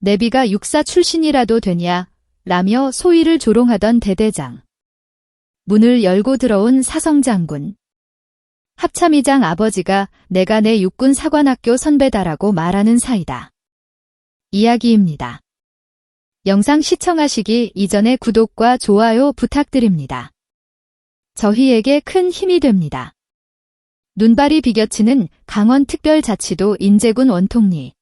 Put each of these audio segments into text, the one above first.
내비가 육사 출신이라도 되냐 라며 소위를 조롱하던 대대장. 문을 열고 들어온 사성장군. 합참의장 아버지가 내가 내 육군 사관학교 선배다라고 말하는 사이다. 이야기입니다. 영상 시청하시기 이전에 구독과 좋아요 부탁드립니다. 저희에게 큰 힘이 됩니다. 눈발이 비겨치는 강원특별자치도 인제군 원통리.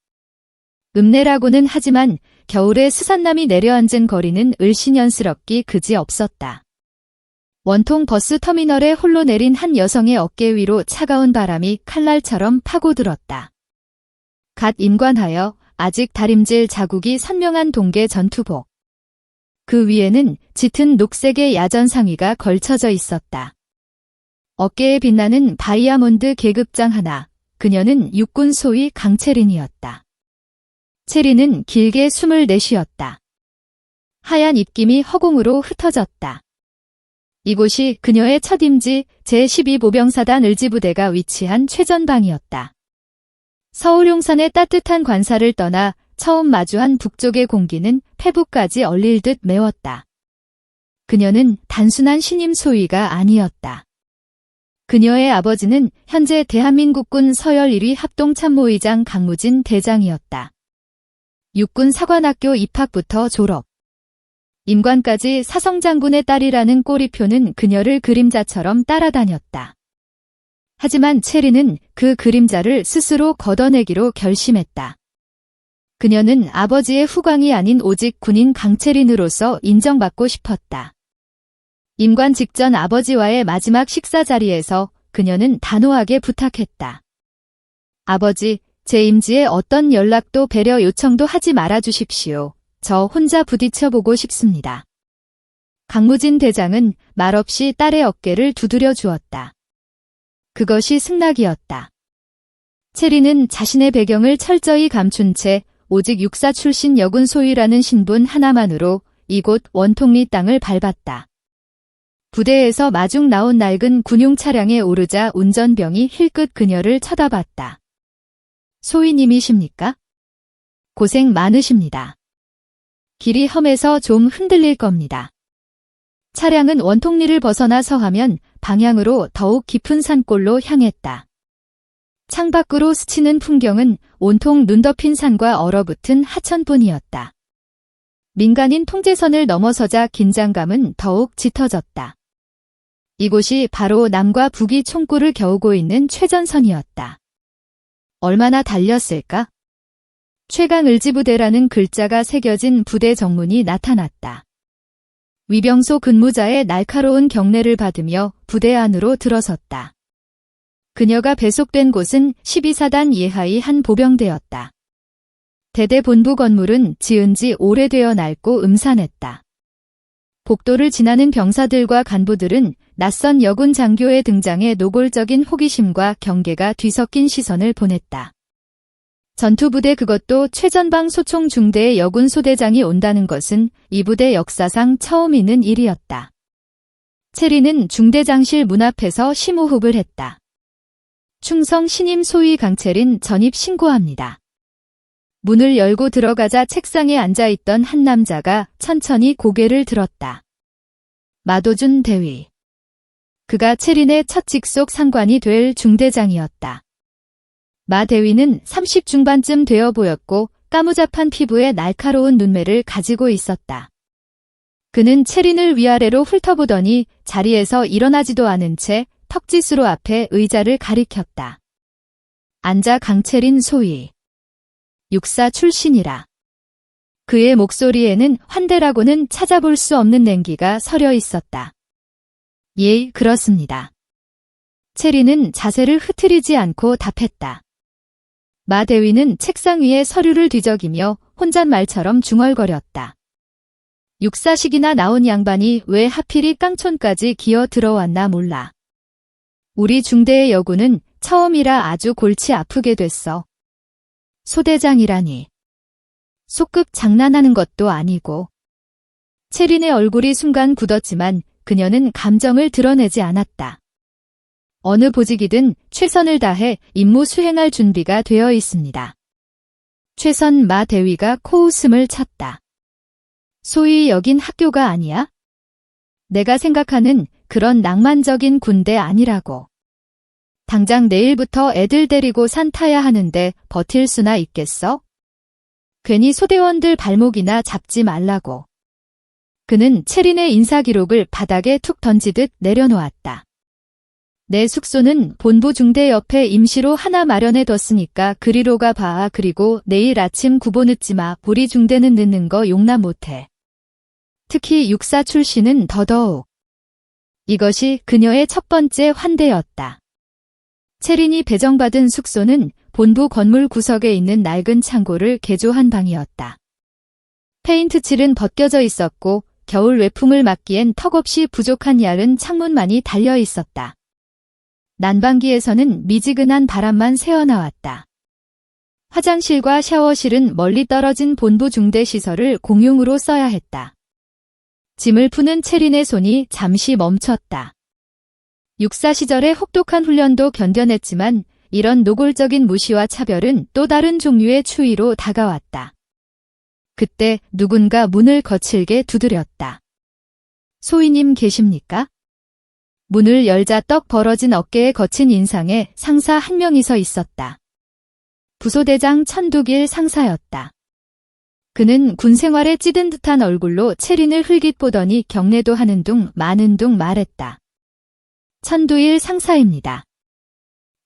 읍내라고는 하지만 겨울에 스산남이 내려앉은 거리는 을씨년스럽기 그지 없었다. 원통 버스터미널에 홀로 내린 한 여성의 어깨 위로 차가운 바람이 칼날처럼 파고들었다. 갓 임관하여 아직 다림질 자국이 선명한 동계 전투복. 그 위에는 짙은 녹색의 야전 상의가 걸쳐져 있었다. 어깨에 빛나는 다이아몬드 계급장 하나, 그녀는 육군 소위 강채린이었다. 채린은 길게 숨을 내쉬었다. 하얀 입김이 허공으로 흩어졌다. 이곳이 그녀의 첫 임지 제12보병사단 을지부대가 위치한 최전방이었다. 서울 용산의 따뜻한 관사를 떠나 처음 마주한 북쪽의 공기는 폐부까지 얼릴 듯 매웠다. 그녀는 단순한 신임 소위가 아니었다. 그녀의 아버지는 현재 대한민국군 서열 1위 합동참모의장 강무진 대장이었다. 육군 사관학교 입학부터 졸업. 임관까지 사성장군의 딸이라는 꼬리표는 그녀를 그림자처럼 따라다녔다. 하지만 채린은 그 그림자를 스스로 걷어내기로 결심했다. 그녀는 아버지의 후광이 아닌 오직 군인 강채린으로서 인정받고 싶었다. 임관 직전 아버지와의 마지막 식사 자리에서 그녀는 단호하게 부탁했다. 아버지, 제 임지에 어떤 연락도 배려 요청도 하지 말아주십시오. 저 혼자 부딪혀보고 싶습니다. 강무진 대장은 말없이 딸의 어깨를 두드려 주었다. 그것이 승낙이었다. 채린은 자신의 배경을 철저히 감춘 채 오직 육사 출신 여군 소위라는 신분 하나만으로 이곳 원통리 땅을 밟았다. 부대에서 마중 나온 낡은 군용 차량에 오르자 운전병이 힐끗 그녀를 쳐다봤다. 소위님이십니까? 고생 많으십니다. 길이 험해서 좀 흔들릴 겁니다. 차량은 원통리를 벗어나 서하면 방향으로 더욱 깊은 산골로 향했다. 창밖으로 스치는 풍경은 온통 눈 덮인 산과 얼어붙은 하천뿐이었다. 민간인 통제선을 넘어서자 긴장감은 더욱 짙어졌다. 이곳이 바로 남과 북이 총구를 겨우고 있는 최전선이었다. 얼마나 달렸을까? 최강 을지부대라는 글자가 새겨진 부대 정문이 나타났다. 위병소 근무자의 날카로운 경례를 받으며 부대 안으로 들어섰다. 그녀가 배속된 곳은 12사단 예하의 한 보병대였다. 대대 본부 건물은 지은 지 오래되어 낡고 음산했다. 복도를 지나는 병사들과 간부들은 낯선 여군 장교의 등장에 노골적인 호기심과 경계가 뒤섞인 시선을 보냈다. 전투부대, 그것도 최전방 소총 중대의 여군 소대장이 온다는 것은 이 부대 역사상 처음 있는 일이었다. 채린은 중대장실 문 앞에서 심호흡을 했다. 충성 신임 소위 강채린 전입 신고합니다. 문을 열고 들어가자 책상에 앉아있던 한 남자가 천천히 고개를 들었다. 마도준 대위. 그가 채린의 첫 직속 상관이 될 중대장이었다. 마 대위는 30 중반쯤 되어 보였고 까무잡한 피부에 날카로운 눈매를 가지고 있었다. 그는 채린을 위아래로 훑어보더니 자리에서 일어나지도 않은 채 턱짓으로 앞에 의자를 가리켰다. 앉아. 강채린 소위. 육사 출신이라. 그의 목소리에는 환대라고는 찾아볼 수 없는 냉기가 서려 있었다. 예, 그렇습니다. 채린은 자세를 흐트리지 않고 답했다. 마 대위는 책상 위에 서류를 뒤적이며 혼잣말처럼 중얼거렸다. 육사식이나 나온 양반이 왜 하필이 깡촌까지 기어 들어왔나 몰라. 우리 중대의 여군은 처음이라 아주 골치 아프게 됐어. 소대장이라니. 속급 장난하는 것도 아니고. 채린의 얼굴이 순간 굳었지만 그녀는 감정을 드러내지 않았다. 어느 보직이든 최선을 다해 임무 수행할 준비가 되어 있습니다. 최선 마 대위가 코웃음을 쳤다. 소위 여긴 학교가 아니야? 내가 생각하는 그런 낭만적인 군대 아니라고. 당장 내일부터 애들 데리고 산 타야 하는데 버틸 수나 있겠어? 괜히 소대원들 발목이나 잡지 말라고. 그는 체린의 인사기록을 바닥에 툭 던지듯 내려놓았다. 내 숙소는 본부 중대 옆에 임시로 하나 마련해뒀으니까 그리로 가봐. 그리고 내일 아침 구보 늦지 마. 보리 중대는 늦는 거 용납 못해. 특히 육사 출신은 더더욱. 이것이 그녀의 첫 번째 환대였다. 체린이 배정받은 숙소는 본부 건물 구석에 있는 낡은 창고를 개조한 방이었다. 페인트 칠은 벗겨져 있었고 겨울 외풍을 막기엔 턱없이 부족한 얇은 창문만이 달려 있었다. 난방기에서는 미지근한 바람만 새어나왔다. 화장실과 샤워실은 멀리 떨어진 본부 중대 시설을 공용으로 써야 했다. 짐을 푸는 체린의 손이 잠시 멈췄다. 육사 시절의 혹독한 훈련도 견뎌냈지만 이런 노골적인 무시와 차별은 또 다른 종류의 추위로 다가왔다. 그때 누군가 문을 거칠게 두드렸다. 소희님 계십니까? 문을 열자 떡 벌어진 어깨에 거친 인상에 상사 한 명이 서 있었다. 부소대장 천두길 상사였다. 그는 군 생활에 찌든 듯한 얼굴로 체린을 흘깃 보더니 경례도 하는 둥 마는 둥 말했다. 천두일 상사입니다.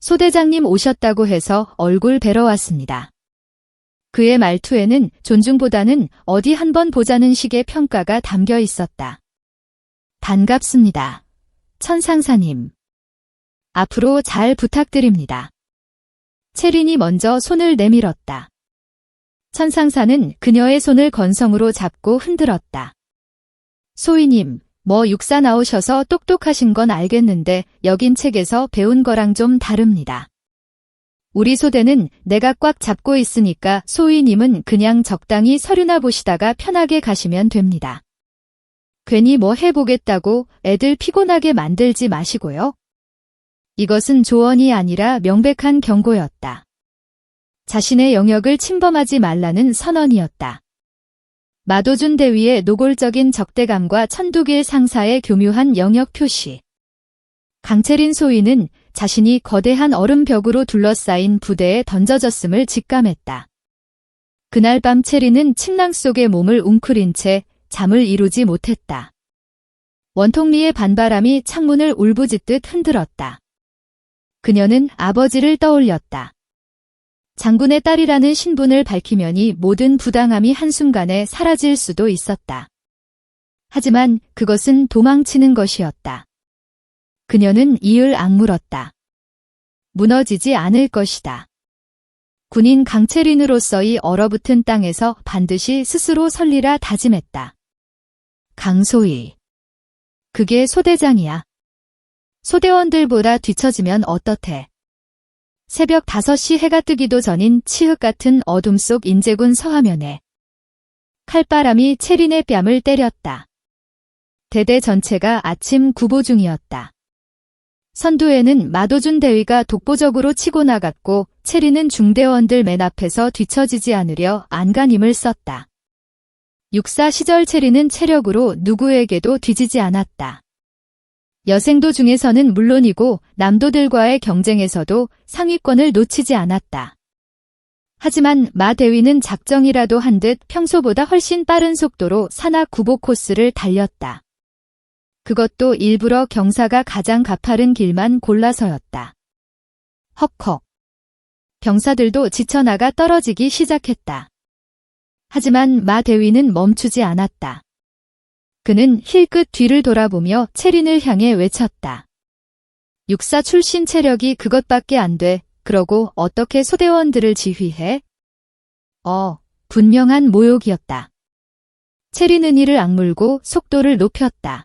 소대장님 오셨다고 해서 얼굴 뵈러 왔습니다. 그의 말투에는 존중보다는 어디 한번 보자는 식의 평가가 담겨 있었다. 반갑습니다. 천상사님. 앞으로 잘 부탁드립니다. 체린이 먼저 손을 내밀었다. 천상사는 그녀의 손을 건성으로 잡고 흔들었다. 소희님, 뭐 육사 나오셔서 똑똑하신 건 알겠는데 여긴 책에서 배운 거랑 좀 다릅니다. 우리 소대는 내가 꽉 잡고 있으니까 소희님은 그냥 적당히 서류나 보시다가 편하게 가시면 됩니다. 괜히 뭐 해보겠다고 애들 피곤하게 만들지 마시고요. 이것은 조언이 아니라 명백한 경고였다. 자신의 영역을 침범하지 말라는 선언이었다. 마도준 대위의 노골적인 적대감과 천두길 상사의 교묘한 영역 표시. 강체린 소위는 자신이 거대한 얼음벽으로 둘러싸인 부대에 던져졌음을 직감했다. 그날 밤 체린은 침낭 속에 몸을 웅크린 채 잠을 이루지 못했다. 원통리의 반바람이 창문을 울부짖듯 흔들었다. 그녀는 아버지를 떠올렸다. 장군의 딸이라는 신분을 밝히면이 모든 부당함이 한순간에 사라질 수도 있었다. 하지만 그것은 도망치는 것이었다. 그녀는 이을 악물었다. 무너지지 않을 것이다. 군인 강체린으로서의 얼어붙은 땅에서 반드시 스스로 설리라 다짐했다. 강소희. 그게 소대장이야. 소대원들보다 뒤처지면 어떻대. 새벽 5시 해가 뜨기도 전인 치흑 같은 어둠 속 인제군 서화면에 칼바람이 체린의 뺨을 때렸다. 대대 전체가 아침 구보 중이었다. 선두에는 마도준 대위가 독보적으로 치고 나갔고 체린은 중대원들 맨 앞에서 뒤처지지 않으려 안간힘을 썼다. 육사 시절 체린은 체력으로 누구에게도 뒤지지 않았다. 여생도 중에서는 물론이고 남도들과의 경쟁에서도 상위권을 놓치지 않았다. 하지만 마 대위는 작정이라도 한 듯 평소보다 훨씬 빠른 속도로 산악 구보 코스를 달렸다. 그것도 일부러 경사가 가장 가파른 길만 골라서였다. 헉헉. 병사들도 지쳐나가 떨어지기 시작했다. 하지만 마 대위는 멈추지 않았다. 그는 힐끗 뒤를 돌아보며 체린을 향해 외쳤다. 육사 출신 체력이 그것밖에 안 돼. 그러고 어떻게 소대원들을 지휘해? 분명한 모욕이었다. 체린은 이를 악물고 속도를 높였다.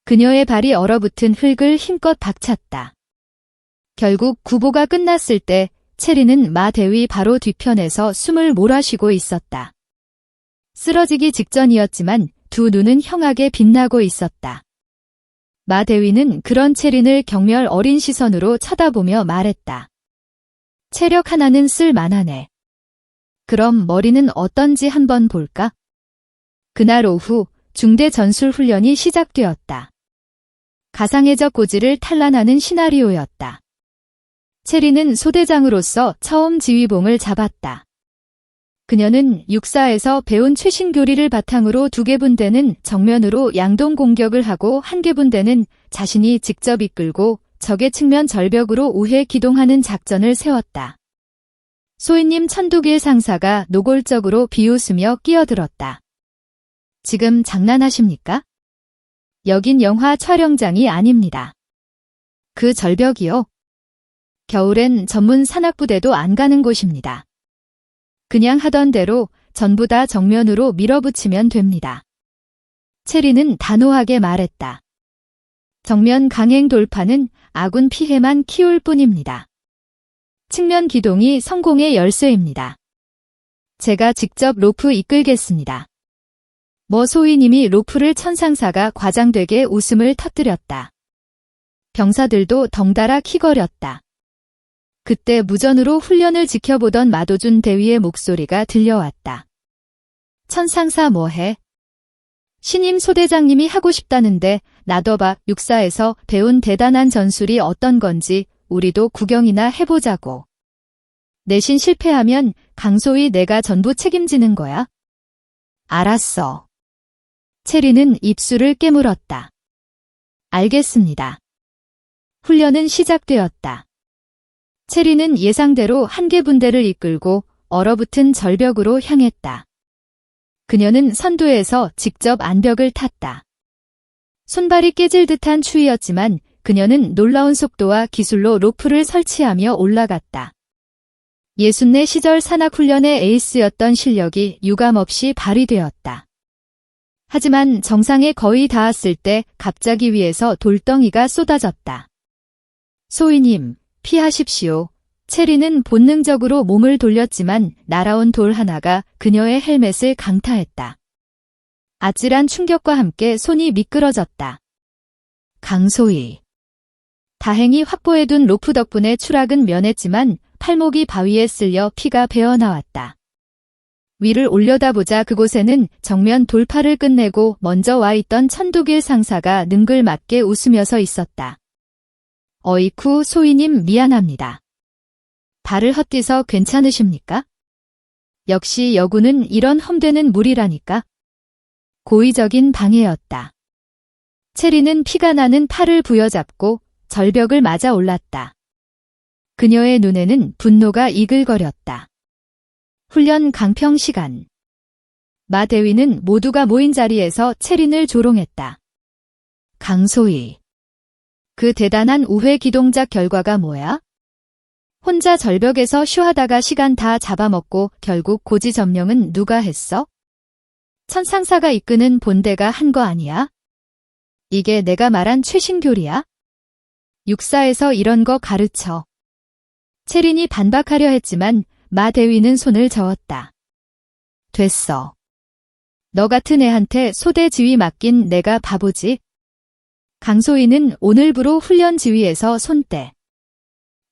그녀의 발이 얼어붙은 흙을 힘껏 박찼다. 결국 구보가 끝났을 때 체린은 마 대위 바로 뒤편에서 숨을 몰아쉬고 있었다. 쓰러지기 직전이었지만 두 눈은 형하게 빛나고 있었다. 마 대위는 그런 체린을 경멸 어린 시선으로 쳐다보며 말했다. 체력 하나는 쓸만하네. 그럼 머리는 어떤지 한번 볼까? 그날 오후 중대 전술 훈련이 시작되었다. 가상의적 고지를 탄란하는 시나리오였다. 체리는 소대장으로서 처음 지휘봉을 잡았다. 그녀는 육사에서 배운 최신 교리를 바탕으로 2개 분대는 정면으로 양동 공격을 하고 1개 분대는 자신이 직접 이끌고 적의 측면 절벽으로 우회 기동하는 작전을 세웠다. 소위님 천두길 상사가 노골적으로 비웃으며 끼어들었다. 지금 장난하십니까? 여긴 영화 촬영장이 아닙니다. 그 절벽이요? 겨울엔 전문 산악부대도 안 가는 곳입니다. 그냥 하던 대로 전부 다 정면으로 밀어붙이면 됩니다. 체리는 단호하게 말했다. 정면 강행 돌파는 아군 피해만 키울 뿐입니다. 측면 기동이 성공의 열쇠입니다. 제가 직접 로프 이끌겠습니다. 소위님이 로프를 천상사가 과장되게 웃음을 터뜨렸다. 병사들도 덩달아 키거렸다. 그때 무전으로 훈련을 지켜보던 마도준 대위의 목소리가 들려왔다. 천상사 뭐해? 신임 소대장님이 하고 싶다는데 나둬봐. 육사에서 배운 대단한 전술이 어떤 건지 우리도 구경이나 해보자고. 내신 실패하면 강소희 내가 전부 책임지는 거야. 알았어. 체리는 입술을 깨물었다. 알겠습니다. 훈련은 시작되었다. 체리는 예상대로 1개 분대를 이끌고 얼어붙은 절벽으로 향했다. 그녀는 선두에서 직접 안벽을 탔다. 손발이 깨질 듯한 추위였지만 그녀는 놀라운 속도와 기술로 로프를 설치하며 올라갔다. 64 시절 산악훈련의 에이스였던 실력이 유감없이 발휘되었다. 하지만 정상에 거의 닿았을 때 갑자기 위에서 돌덩이가 쏟아졌다. 소위님, 피하십시오. 체리는 본능적으로 몸을 돌렸지만 날아온 돌 하나가 그녀의 헬멧을 강타했다. 아찔한 충격과 함께 손이 미끄러졌다. 강소희. 다행히 확보해둔 로프 덕분에 추락은 면했지만 팔목이 바위에 쓸려 피가 배어나왔다. 위를 올려다보자 그곳에는 정면 돌파를 끝내고 먼저 와 있던 천두길 상사가 능글맞게 웃으며 서 있었다. 어이쿠 소위님 미안합니다. 발을 헛디서 괜찮으십니까? 역시 여군은 이런 험되는 무리라니까. 고의적인 방해였다. 체리는 피가 나는 팔을 부여잡고 절벽을 맞아 올랐다. 그녀의 눈에는 분노가 이글거렸다. 훈련 강평 시간. 마 대위는 모두가 모인 자리에서 체린을 조롱했다. 강소희. 그 대단한 우회 기동작 결과가 뭐야? 혼자 절벽에서 쇼하다가 시간 다 잡아먹고 결국 고지 점령은 누가 했어? 천상사가 이끄는 본대가 한 거 아니야? 이게 내가 말한 최신 교리야? 육사에서 이런 거 가르쳐. 체린이 반박하려 했지만 마 대위는 손을 저었다. 됐어. 너 같은 애한테 소대 지휘 맡긴 내가 바보지? 강소희는 오늘부로 훈련 지휘에서 손떼.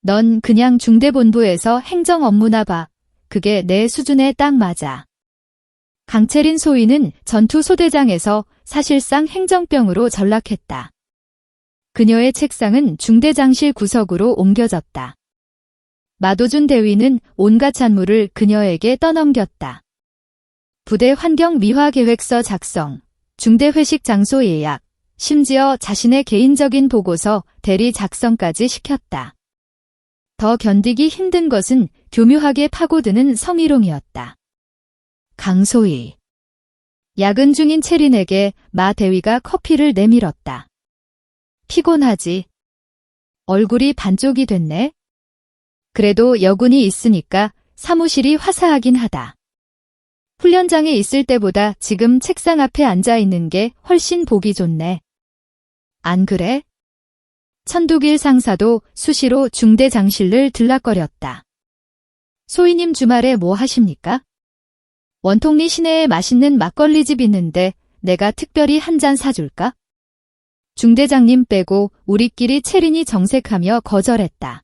넌 그냥 중대본부에서 행정 업무나 봐. 그게 내 수준에 딱 맞아. 강채린 소위는 전투 소대장에서 사실상 행정병으로 전락했다. 그녀의 책상은 중대장실 구석으로 옮겨졌다. 마도준 대위는 온갖 잔무를 그녀에게 떠넘겼다. 부대 환경 미화 계획서 작성, 중대 회식 장소 예약, 심지어 자신의 개인적인 보고서 대리 작성까지 시켰다. 더 견디기 힘든 것은 교묘하게 파고드는 성희롱이었다. 강소희. 야근 중인 체린에게 마 대위가 커피를 내밀었다. 피곤하지? 얼굴이 반쪽이 됐네? 그래도 여군이 있으니까 사무실이 화사하긴 하다. 훈련장에 있을 때보다 지금 책상 앞에 앉아 있는 게 훨씬 보기 좋네. 안 그래? 천두길 상사도 수시로 중대장실을 들락거렸다. 소희님 주말에 뭐 하십니까? 원통리 시내에 맛있는 막걸리집 있는데 내가 특별히 한 잔 사줄까? 중대장님 빼고 우리끼리 체린이 정색하며 거절했다.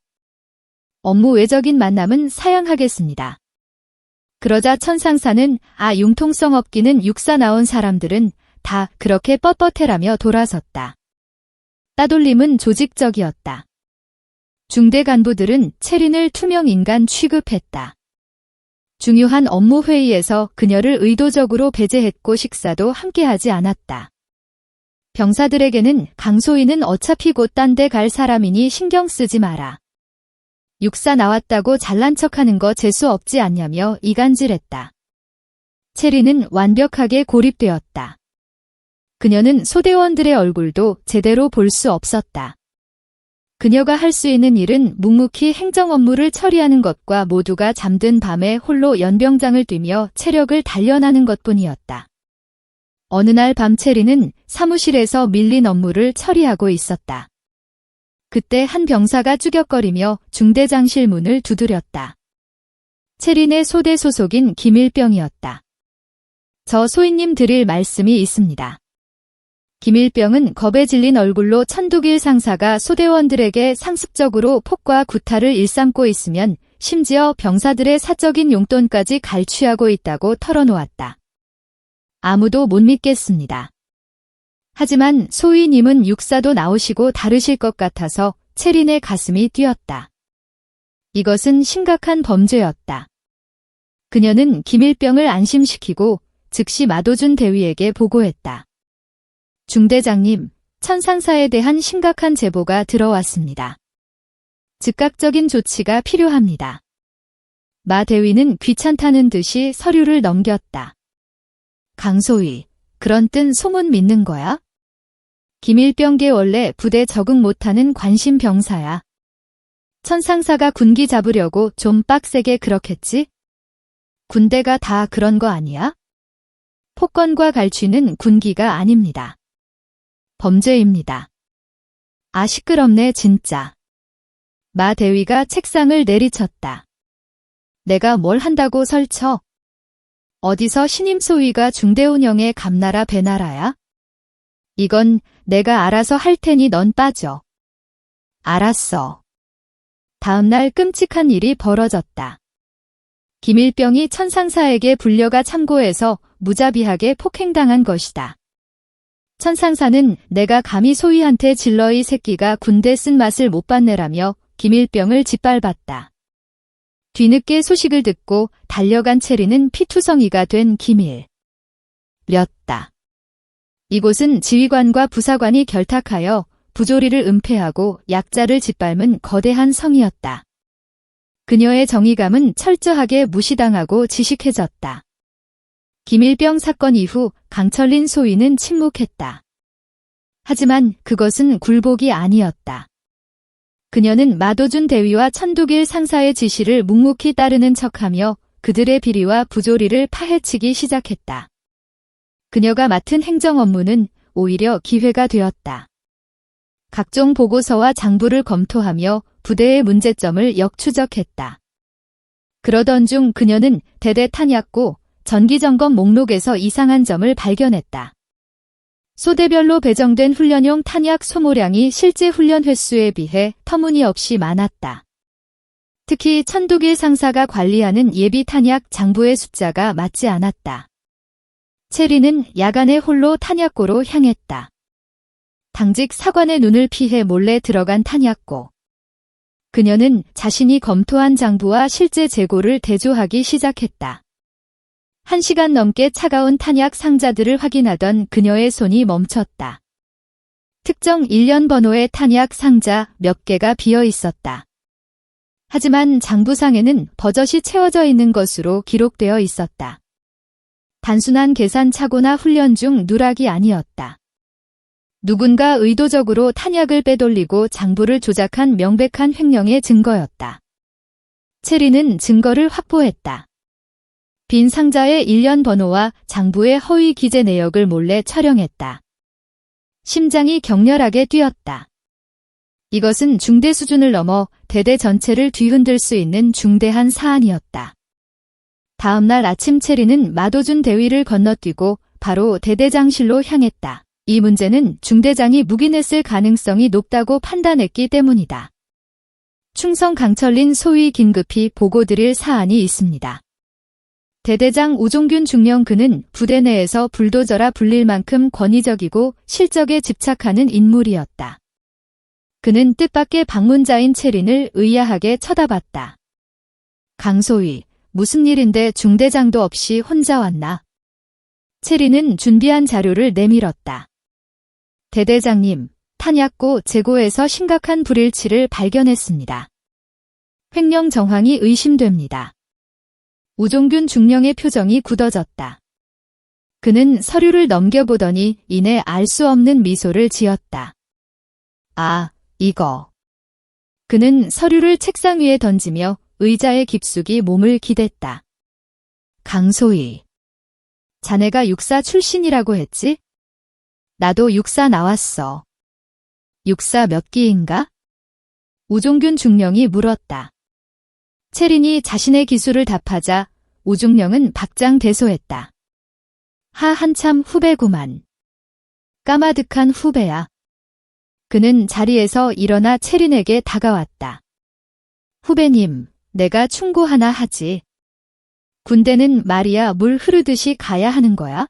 업무 외적인 만남은 사양하겠습니다. 그러자 천상사는 융통성 없기는 육사 나온 사람들은 다 그렇게 뻣뻣해라며 돌아섰다. 따돌림은 조직적이었다. 중대 간부들은 채린을 투명 인간 취급했다. 중요한 업무 회의에서 그녀를 의도적으로 배제했고 식사도 함께하지 않았다. 병사들에게는 강소희는 어차피 곧 딴 데 갈 사람이니 신경 쓰지 마라. 육사 나왔다고 잘난 척하는 거 재수 없지 않냐며 이간질했다. 채린은 완벽하게 고립되었다. 그녀는 소대원들의 얼굴도 제대로 볼 수 없었다. 그녀가 할 수 있는 일은 묵묵히 행정 업무를 처리하는 것과 모두가 잠든 밤에 홀로 연병장을 뛰며 체력을 단련하는 것뿐이었다. 어느 날 밤 채린은 사무실에서 밀린 업무를 처리하고 있었다. 그때 한 병사가 쭈격거리며 중대장실 문을 두드렸다. 채린의 소대 소속인 김일병이었다. 저 소인님 드릴 말씀이 있습니다. 김일병은 겁에 질린 얼굴로 천두길 상사가 소대원들에게 상습적으로 폭과 구타를 일삼고 있으면 심지어 병사들의 사적인 용돈까지 갈취하고 있다고 털어놓았다. 아무도 못 믿겠습니다. 하지만 소위님은 육사도 나오시고 다르실 것 같아서 채린의 가슴이 뛰었다. 이것은 심각한 범죄였다. 그녀는 김일병을 안심시키고 즉시 마도준 대위에게 보고했다. 중대장님, 천상사에 대한 심각한 제보가 들어왔습니다. 즉각적인 조치가 필요합니다. 마 대위는 귀찮다는 듯이 서류를 넘겼다. 강소희, 그런 뜬 소문 믿는 거야? 김일병계 원래 부대 적응 못하는 관심 병사야. 천상사가 군기 잡으려고 좀 빡세게 그렇겠지? 군대가 다 그런 거 아니야? 폭건과 갈취는 군기가 아닙니다. 범죄입니다. 시끄럽네 진짜. 마 대위가 책상을 내리쳤다. 내가 뭘 한다고 설쳐? 어디서 신임 소위가 중대 운영에 감나라 배나라야? 이건 내가 알아서 할 테니 넌 빠져. 알았어. 다음날 끔찍한 일이 벌어졌다. 김일병이 천상사에게 불려가 참고해서 무자비하게 폭행당한 것이다. 천상사는 내가 감히 소위한테 질러 이 새끼가 군대 쓴 맛을 못 봤네라며 김일병을 짓밟았다. 뒤늦게 소식을 듣고 달려간 채린은 피투성이가 된 김일. 렸다. 이곳은 지휘관과 부사관이 결탁하여 부조리를 은폐하고 약자를 짓밟은 거대한 성이었다. 그녀의 정의감은 철저하게 무시당하고 지식해졌다. 김일병 사건 이후 강철린 소위는 침묵했다. 하지만 그것은 굴복이 아니었다. 그녀는 마도준 대위와 천두길 상사의 지시를 묵묵히 따르는 척하며 그들의 비리와 부조리를 파헤치기 시작했다. 그녀가 맡은 행정 업무는 오히려 기회가 되었다. 각종 보고서와 장부를 검토하며 부대의 문제점을 역추적했다. 그러던 중 그녀는 대대 탄약고 전기점검 목록에서 이상한 점을 발견했다. 소대별로 배정된 훈련용 탄약 소모량이 실제 훈련 횟수에 비해 터무니없이 많았다. 특히 천두길 상사가 관리하는 예비 탄약 장부의 숫자가 맞지 않았다. 채린은 야간에 홀로 탄약고로 향했다. 당직 사관의 눈을 피해 몰래 들어간 탄약고. 그녀는 자신이 검토한 장부와 실제 재고를 대조하기 시작했다. 1시간 넘게 차가운 탄약 상자들을 확인하던 그녀의 손이 멈췄다. 특정 1년 번호의 탄약 상자 몇 개가 비어 있었다. 하지만 장부상에는 버젓이 채워져 있는 것으로 기록되어 있었다. 단순한 계산 착오나 훈련 중 누락이 아니었다. 누군가 의도적으로 탄약을 빼돌리고 장부를 조작한 명백한 횡령의 증거였다. 채린은 증거를 확보했다. 빈 상자의 1년 번호와 장부의 허위 기재 내역을 몰래 촬영했다. 심장이 격렬하게 뛰었다. 이것은 중대 수준을 넘어 대대 전체를 뒤흔들 수 있는 중대한 사안이었다. 다음 날 아침 채린은 마도준 대위를 건너뛰고 바로 대대장실로 향했다. 이 문제는 중대장이 묵인했을 가능성이 높다고 판단했기 때문이다. 충성 강철린 소위 긴급히 보고드릴 사안이 있습니다. 대대장 우종균 중령 그는 부대 내에서 불도저라 불릴 만큼 권위적이고 실적에 집착하는 인물이었다. 그는 뜻밖의 방문자인 채린을 의아하게 쳐다봤다. 강소희, 무슨 일인데 중대장도 없이 혼자 왔나? 채린은 준비한 자료를 내밀었다. 대대장님, 탄약고 재고에서 심각한 불일치를 발견했습니다. 횡령 정황이 의심됩니다. 우종균 중령의 표정이 굳어졌다. 그는 서류를 넘겨보더니 이내 알 수 없는 미소를 지었다. 아, 이거. 그는 서류를 책상 위에 던지며 의자에 깊숙이 몸을 기댔다. 강소희. 자네가 육사 출신이라고 했지? 나도 육사 나왔어. 육사 몇 기인가? 우종균 중령이 물었다. 채린이 자신의 기수를 답하자 우중령은 박장대소했다. 한참 후배구만. 까마득한 후배야. 그는 자리에서 일어나 채린에게 다가왔다. 후배님, 내가 충고 하나 하지. 군대는 말이야 물 흐르듯이 가야 하는 거야?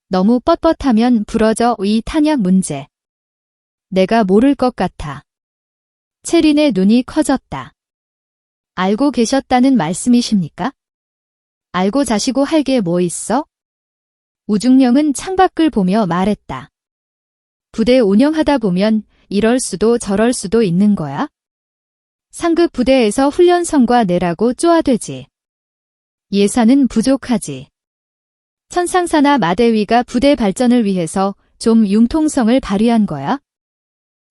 너무 뻣뻣하면 부러져 이 탄약 문제. 내가 모를 것 같아. 채린의 눈이 커졌다. 알고 계셨다는 말씀이십니까? 알고 자시고 할 게 뭐 있어? 우중령은 창밖을 보며 말했다. 부대 운영하다 보면 이럴 수도 저럴 수도 있는 거야? 상급 부대에서 훈련성과 내라고 쪼아대지. 예산은 부족하지. 천상사나 마대위가 부대 발전을 위해서 좀 융통성을 발휘한 거야?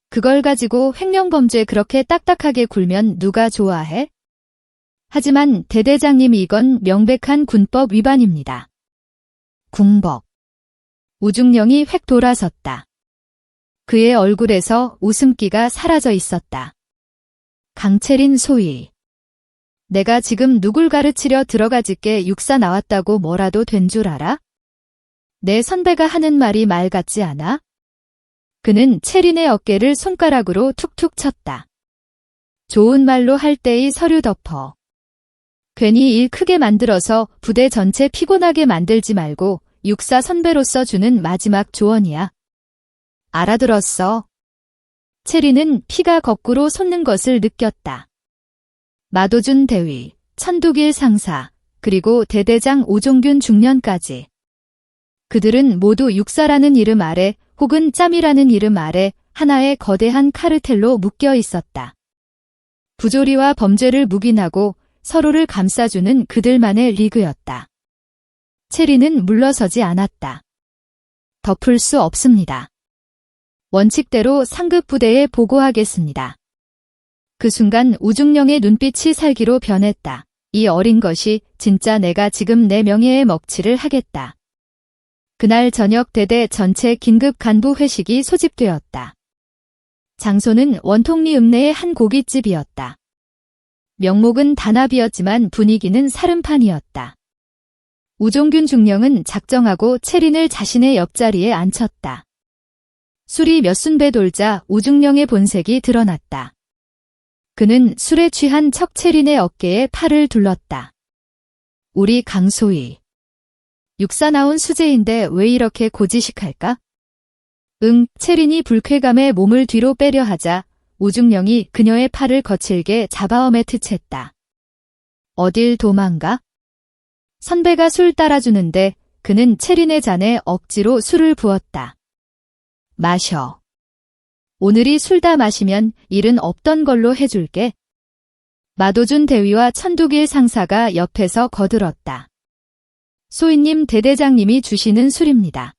그걸 가지고 횡령범죄 그렇게 딱딱하게 굴면 누가 좋아해? 하지만 대대장님 이건 명백한 군법 위반입니다. 군법. 우중령이 획 돌아섰다. 그의 얼굴에서 웃음기가 사라져 있었다. 강채린 소위. 내가 지금 누굴 가르치려 들어가짓게 육사 나왔다고 뭐라도 된 줄 알아? 내 선배가 하는 말이 말 같지 않아? 그는 채린의 어깨를 손가락으로 툭툭 쳤다. 좋은 말로 할 때의 서류 덮어. 괜히 일 크게 만들어서 부대 전체 피곤하게 만들지 말고 육사 선배로서 주는 마지막 조언이야. 알아들었어. 채린은 피가 거꾸로 솟는 것을 느꼈다. 마도준 대위, 천두길 상사, 그리고 대대장 우종균 중년까지. 그들은 모두 육사라는 이름 아래 혹은 짬이라는 이름 아래 하나의 거대한 카르텔로 묶여 있었다. 부조리와 범죄를 묵인하고 서로를 감싸주는 그들만의 리그였다. 채린은 물러서지 않았다. 덮을 수 없습니다. 원칙대로 상급 부대에 보고하겠습니다. 그 순간 우중령의 눈빛이 살기로 변했다. 이 어린 것이 진짜 내가 지금 내 명예에 먹칠을 하겠다. 그날 저녁 대대 전체 긴급 간부 회식이 소집되었다. 장소는 원통리 읍내의 한 고깃집이었다. 명목은 단합이었지만 분위기는 살음판이었다. 우종균 중령은 작정하고 채린을 자신의 옆자리에 앉혔다. 술이 몇 순배 돌자 우중령의 본색이 드러났다. 그는 술에 취한 척 채린의 어깨에 팔을 둘렀다. 우리 강소희. 육사 나온 수재인데 왜 이렇게 고지식할까? 채린이 불쾌감에 몸을 뒤로 빼려 하자 우중령이 그녀의 팔을 거칠게 잡아엄해 트챘다. 어딜 도망가? 선배가 술 따라주는데 그는 채린의 잔에 억지로 술을 부었다. 마셔. 오늘이 술 다 마시면 일은 없던 걸로 해줄게. 마도준 대위와 천두길 상사가 옆에서 거들었다. 소희님 대대장님이 주시는 술입니다.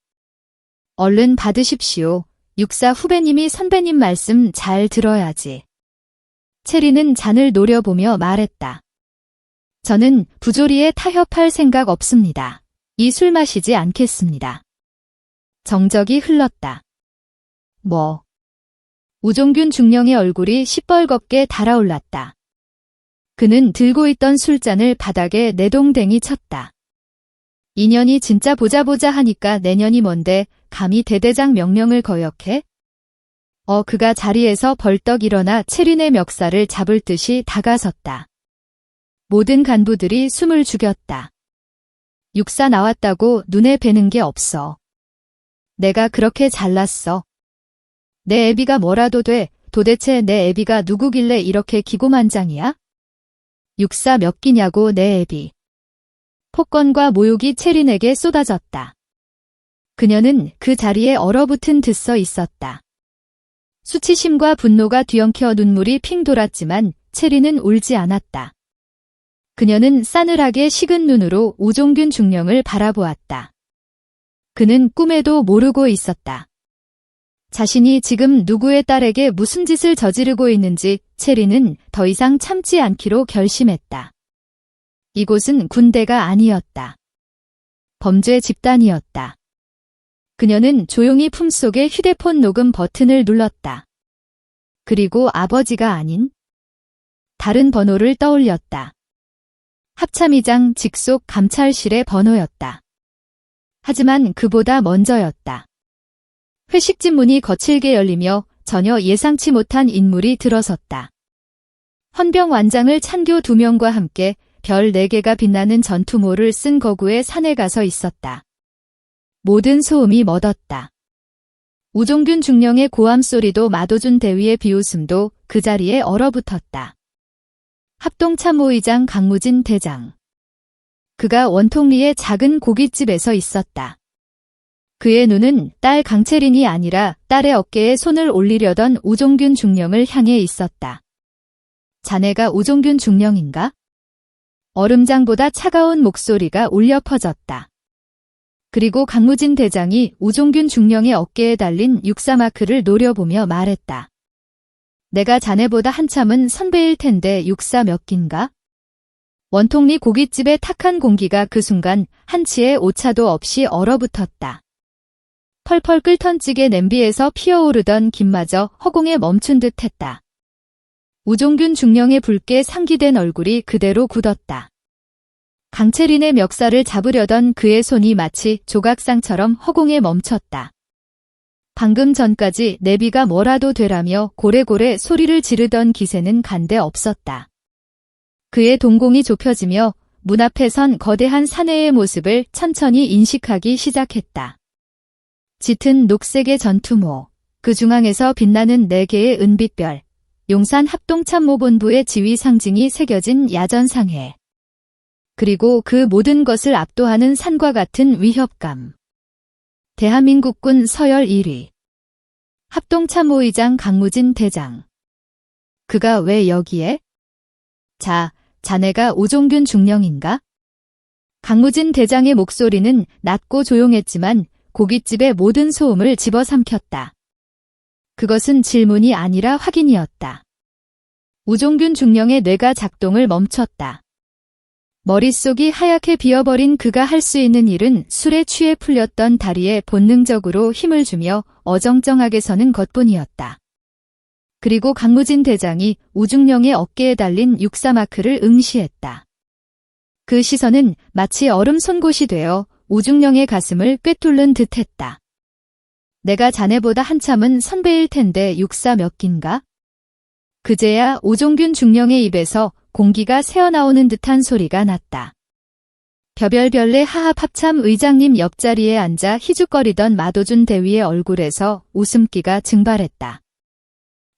얼른 받으십시오. 육사 후배님이 선배님 말씀 잘 들어야지. 채린은 잔을 노려보며 말했다. 저는 부조리에 타협할 생각 없습니다. 이 술 마시지 않겠습니다. 정적이 흘렀다. 뭐? 우종균 중령의 얼굴이 시뻘겋게 달아올랐다. 그는 들고 있던 술잔을 바닥에 내동댕이 쳤다. 인연이 진짜 보자 하니까 내년이 뭔데 감히 대대장 명령을 거역해? 그가 자리에서 벌떡 일어나 채린의 멱살을 잡을 듯이 다가섰다. 모든 간부들이 숨을 죽였다. 육사 나왔다고 눈에 뵈는 게 없어. 내가 그렇게 잘났어. 내 애비가 뭐라도 돼. 도대체 내 애비가 누구길래 이렇게 기고만장이야? 육사 몇 끼냐고 내 애비. 폭언과 모욕이 채린에게 쏟아졌다. 그녀는 그 자리에 얼어붙은 듯 서 있었다. 수치심과 분노가 뒤엉켜 눈물이 핑 돌았지만 채린은 울지 않았다. 그녀는 싸늘하게 식은 눈으로 우종균 중령을 바라보았다. 그는 꿈에도 모르고 있었다. 자신이 지금 누구의 딸에게 무슨 짓을 저지르고 있는지 채린은 더 이상 참지 않기로 결심했다. 이곳은 군대가 아니었다. 범죄 집단이었다. 그녀는 조용히 품속에 휴대폰 녹음 버튼을 눌렀다. 그리고 아버지가 아닌 다른 번호를 떠올렸다. 합참의장 직속 감찰실의 번호였다. 하지만 그보다 먼저였다. 회식집 문이 거칠게 열리며 전혀 예상치 못한 인물이 들어섰다. 헌병 완장을 찬교 2명과 함께 별 4개가 빛나는 전투모를 쓴 거구에 산에 가서 있었다. 모든 소음이 멎었다. 우종균 중령의 고함 소리도 마도준 대위의 비웃음도 그 자리에 얼어붙었다. 합동참모의장 강무진 대장. 그가 원통리의 작은 고깃집에서 있었다. 그의 눈은 딸 강채린이 아니라 딸의 어깨에 손을 올리려던 우종균 중령을 향해 있었다. 자네가 우종균 중령인가? 얼음장보다 차가운 목소리가 울려 퍼졌다. 그리고 강무진 대장이 우종균 중령의 어깨에 달린 육사마크를 노려보며 말했다. 내가 자네보다 한참은 선배일 텐데 육사 몇 끼인가? 원통리 고깃집의 탁한 공기가 그 순간 한치의 오차도 없이 얼어붙었다. 펄펄 끓던 찌개 냄비에서 피어오르던 김마저 허공에 멈춘 듯 했다. 우종균 중령의 붉게 상기된 얼굴이 그대로 굳었다. 강채린의 멱살을 잡으려던 그의 손이 마치 조각상처럼 허공에 멈췄다. 방금 전까지 내비가 뭐라도 되라며 고래고래 소리를 지르던 기세는 간데 없었다. 그의 동공이 좁혀지며 문 앞에 선 거대한 사내의 모습을 천천히 인식하기 시작했다. 짙은 녹색의 전투모, 그 중앙에서 빛나는 4개의 은빛별, 용산 합동참모본부의 지휘 상징이 새겨진 야전상해. 그리고 그 모든 것을 압도하는 산과 같은 위협감. 대한민국군 서열 1위. 합동참모의장 강무진 대장. 그가 왜 여기에? 자네가 우종균 중령인가? 강무진 대장의 목소리는 낮고 조용했지만 고깃집의 모든 소음을 집어삼켰다. 그것은 질문이 아니라 확인이었다. 우종균 중령의 뇌가 작동을 멈췄다. 머릿속이 하얗게 비어버린 그가 할 수 있는 일은 술에 취해 풀렸던 다리에 본능적으로 힘을 주며 어정쩡하게 서는 것뿐이었다. 그리고 강무진 대장이 우중령의 어깨에 달린 육사마크를 응시했다. 그 시선은 마치 얼음 손곳이 되어 우중령의 가슴을 꿰뚫는 듯했다. 내가 자네보다 한참은 선배일 텐데 육사 몇 끼인가? 그제야 우종균 중령의 입에서 공기가 새어나오는 듯한 소리가 났다. 벼별별내 하합 합참 의장님 옆자리에 앉아 희죽거리던 마도준 대위의 얼굴에서 웃음기가 증발했다.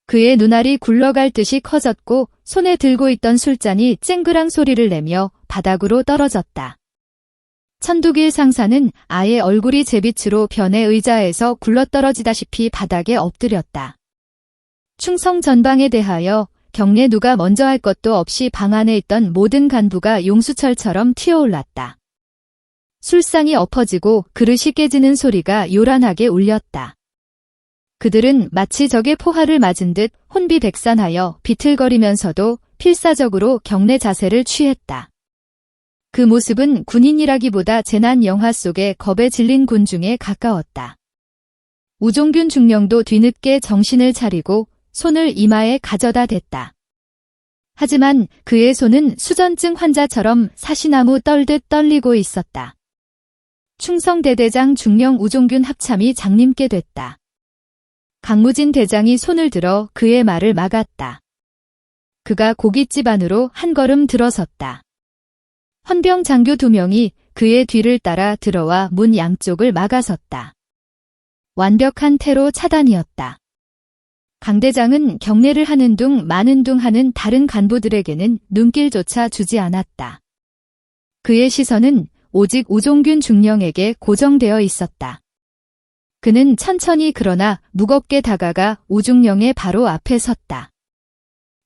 그의 눈알이 굴러갈 듯이 커졌고 손에 들고 있던 술잔이 쨍그랑 소리를 내며 바닥으로 떨어졌다. 천두길 상사는 아예 얼굴이 제빛으로 변해 의자에서 굴러떨어지다시피 바닥에 엎드렸다. 충성 전방에 대하여 경례 누가 먼저 할 것도 없이 방 안에 있던 모든 간부가 용수철처럼 튀어올랐다. 술상이 엎어지고 그릇이 깨지는 소리가 요란하게 울렸다. 그들은 마치 적의 포화를 맞은 듯 혼비백산하여 비틀거리면서도 필사적으로 경례 자세를 취했다. 그 모습은 군인이라기보다 재난 영화 속의 겁에 질린 군중에 가까웠다. 우종균 중령도 뒤늦게 정신을 차리고 손을 이마에 가져다 댔다. 하지만 그의 손은 수전증 환자처럼 사시나무 떨듯 떨리고 있었다. 충성대대장 중령 우종균 합참이 장님께 됐다. 강무진 대장이 손을 들어 그의 말을 막았다. 그가 고깃집 안으로 한 걸음 들어섰다. 헌병 장교 2명이 그의 뒤를 따라 들어와 문 양쪽을 막아섰다. 완벽한 테러 차단이었다. 강 대장은 경례를 하는 둥 마는 둥 하는 다른 간부들에게는 눈길조차 주지 않았다. 그의 시선은 오직 우종균 중령에게 고정되어 있었다. 그는 천천히 그러나 무겁게 다가가 우중령의 바로 앞에 섰다.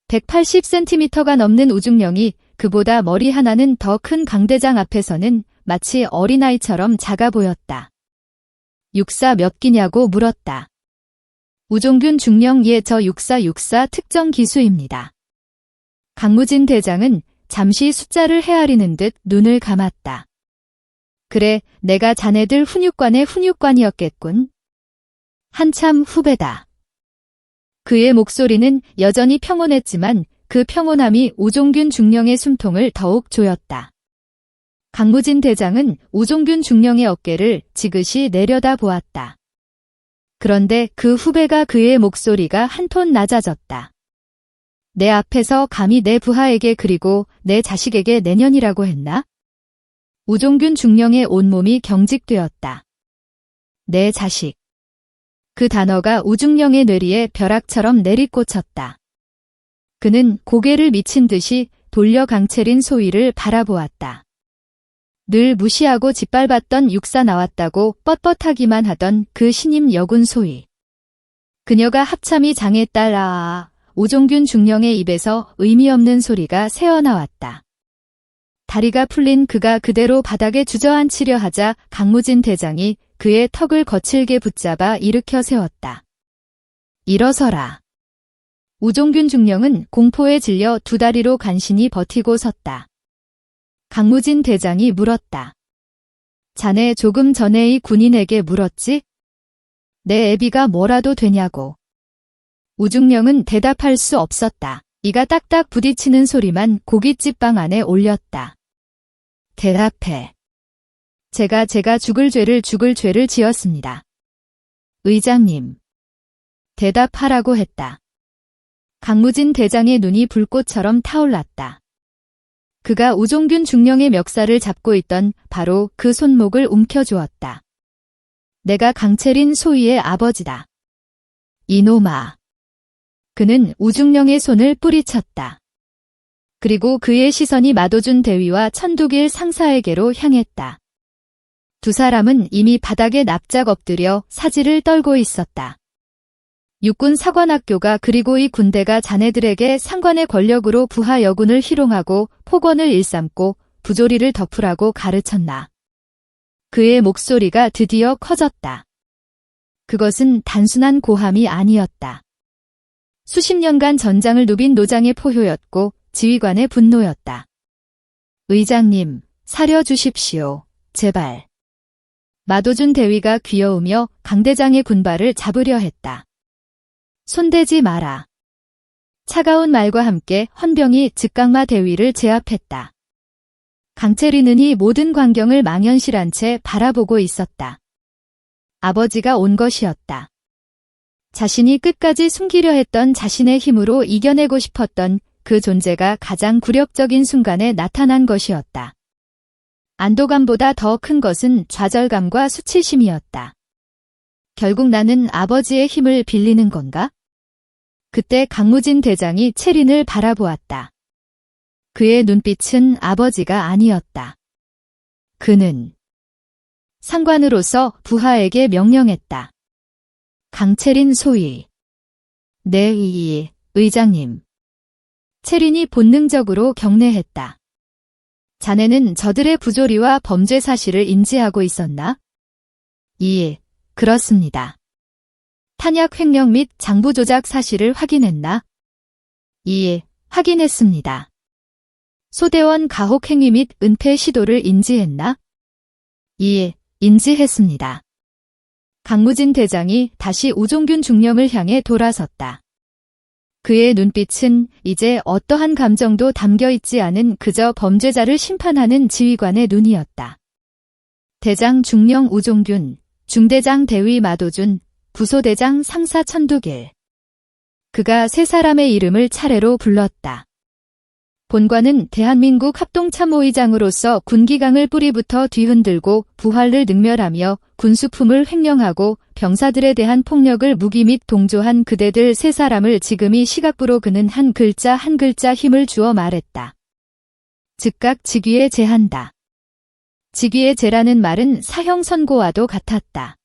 180cm가 넘는 우중령이 그보다 머리 하나는 더 큰 강대장 앞에서는 마치 어린아이처럼 작아 보였다. 육사 몇 기냐고 물었다. 우종균 중령 예 저 육사 특정 기수입니다. 강무진 대장은 잠시 숫자를 헤아리는 듯 눈을 감았다. 그래, 내가 자네들 훈육관의 훈육관이었겠군. 한참 후배다. 그의 목소리는 여전히 평온했지만 그 평온함이 우종균 중령의 숨통을 더욱 조였다. 강무진 대장은 우종균 중령의 어깨를 지그시 내려다 보았다. 그런데 그 후배가 그의 목소리가 한 톤 낮아졌다. 내 앞에서 감히 내 부하에게 그리고 내 자식에게 내년이라고 했나? 우종균 중령의 온몸이 경직되었다. 내 자식. 그 단어가 우중령의 뇌리에 벼락처럼 내리꽂혔다. 그는 고개를 미친 듯이 돌려 강채린 소희를 바라보았다. 늘 무시하고 짓밟았던 육사 나왔다고 뻣뻣하기만 하던 그 신임 여군 소희. 그녀가 합참이 장의 딸 우종균 중령의 입에서 의미 없는 소리가 새어나왔다. 다리가 풀린 그가 그대로 바닥에 주저앉히려 하자 강무진 대장이 그의 턱을 거칠게 붙잡아 일으켜 세웠다. 일어서라. 우종균 중령은 공포에 질려 두 다리로 간신히 버티고 섰다. 강무진 대장이 물었다. 자네 조금 전에 이 군인에게 물었지? 내 애비가 뭐라도 되냐고. 우중령은 대답할 수 없었다. 이가 딱딱 부딪히는 소리만 고깃집방 안에 올렸다. 대답해. 제가 죽을 죄를 지었습니다. 의장님. 대답하라고 했다. 강무진 대장의 눈이 불꽃처럼 타올랐다. 그가 우종균 중령의 멱살을 잡고 있던 바로 그 손목을 움켜주었다. 내가 강채린 소희의 아버지다. 이놈아. 그는 우중령의 손을 뿌리쳤다. 그리고 그의 시선이 마도준 대위와 천두길 상사에게로 향했다. 두 사람은 이미 바닥에 납작 엎드려 사지를 떨고 있었다. 육군 사관학교가 그리고 이 군대가 자네들에게 상관의 권력으로 부하 여군을 희롱하고 폭언을 일삼고 부조리를 덮으라고 가르쳤나. 그의 목소리가 드디어 커졌다. 그것은 단순한 고함이 아니었다. 수십 년간 전장을 누빈 노장의 포효였고 지휘관의 분노였다. 의장님, 사려주십시오. 제발. 마도준 대위가 귀여우며 강대장의 군발을 잡으려 했다. 손대지 마라. 차가운 말과 함께 헌병이 즉강마 대위를 제압했다. 강채리는 이 모든 광경을 망연실한 채 바라보고 있었다. 아버지가 온 것이었다. 자신이 끝까지 숨기려 했던 자신의 힘으로 이겨내고 싶었던 그 존재가 가장 굴욕적인 순간에 나타난 것이었다. 안도감보다 더 큰 것은 좌절감과 수치심이었다. 결국 나는 아버지의 힘을 빌리는 건가? 그때 강무진 대장이 채린을 바라보았다. 그의 눈빛은 아버지가 아니었다. 그는 상관으로서 부하에게 명령했다. 강채린 소위. 네, 의장님. 채린이 본능적으로 경례했다. 자네는 저들의 부조리와 범죄 사실을 인지하고 있었나? 그렇습니다. 탄약 횡령 및 장부 조작 사실을 확인했나? 확인했습니다. 소대원 가혹 행위 및 은폐 시도를 인지했나? 인지했습니다. 강무진 대장이 다시 우종균 중령을 향해 돌아섰다. 그의 눈빛은 이제 어떠한 감정도 담겨있지 않은 그저 범죄자를 심판하는 지휘관의 눈이었다. 대장 중령 우종균, 중대장 대위 마도준, 부소대장 상사 천두길. 그가 세 사람의 이름을 차례로 불렀다. 본관은 대한민국 합동참모의장으로서 군기강을 뿌리부터 뒤흔들고 부활을 능멸하며 군수품을 횡령하고 병사들에 대한 폭력을 무기 및 동조한 그대들 세 사람을 지금이 시각부로 그는 한 글자 한 글자 힘을 주어 말했다. 즉각 직위에 제한다. 직위에 제라는 말은 사형 선고와도 같았다.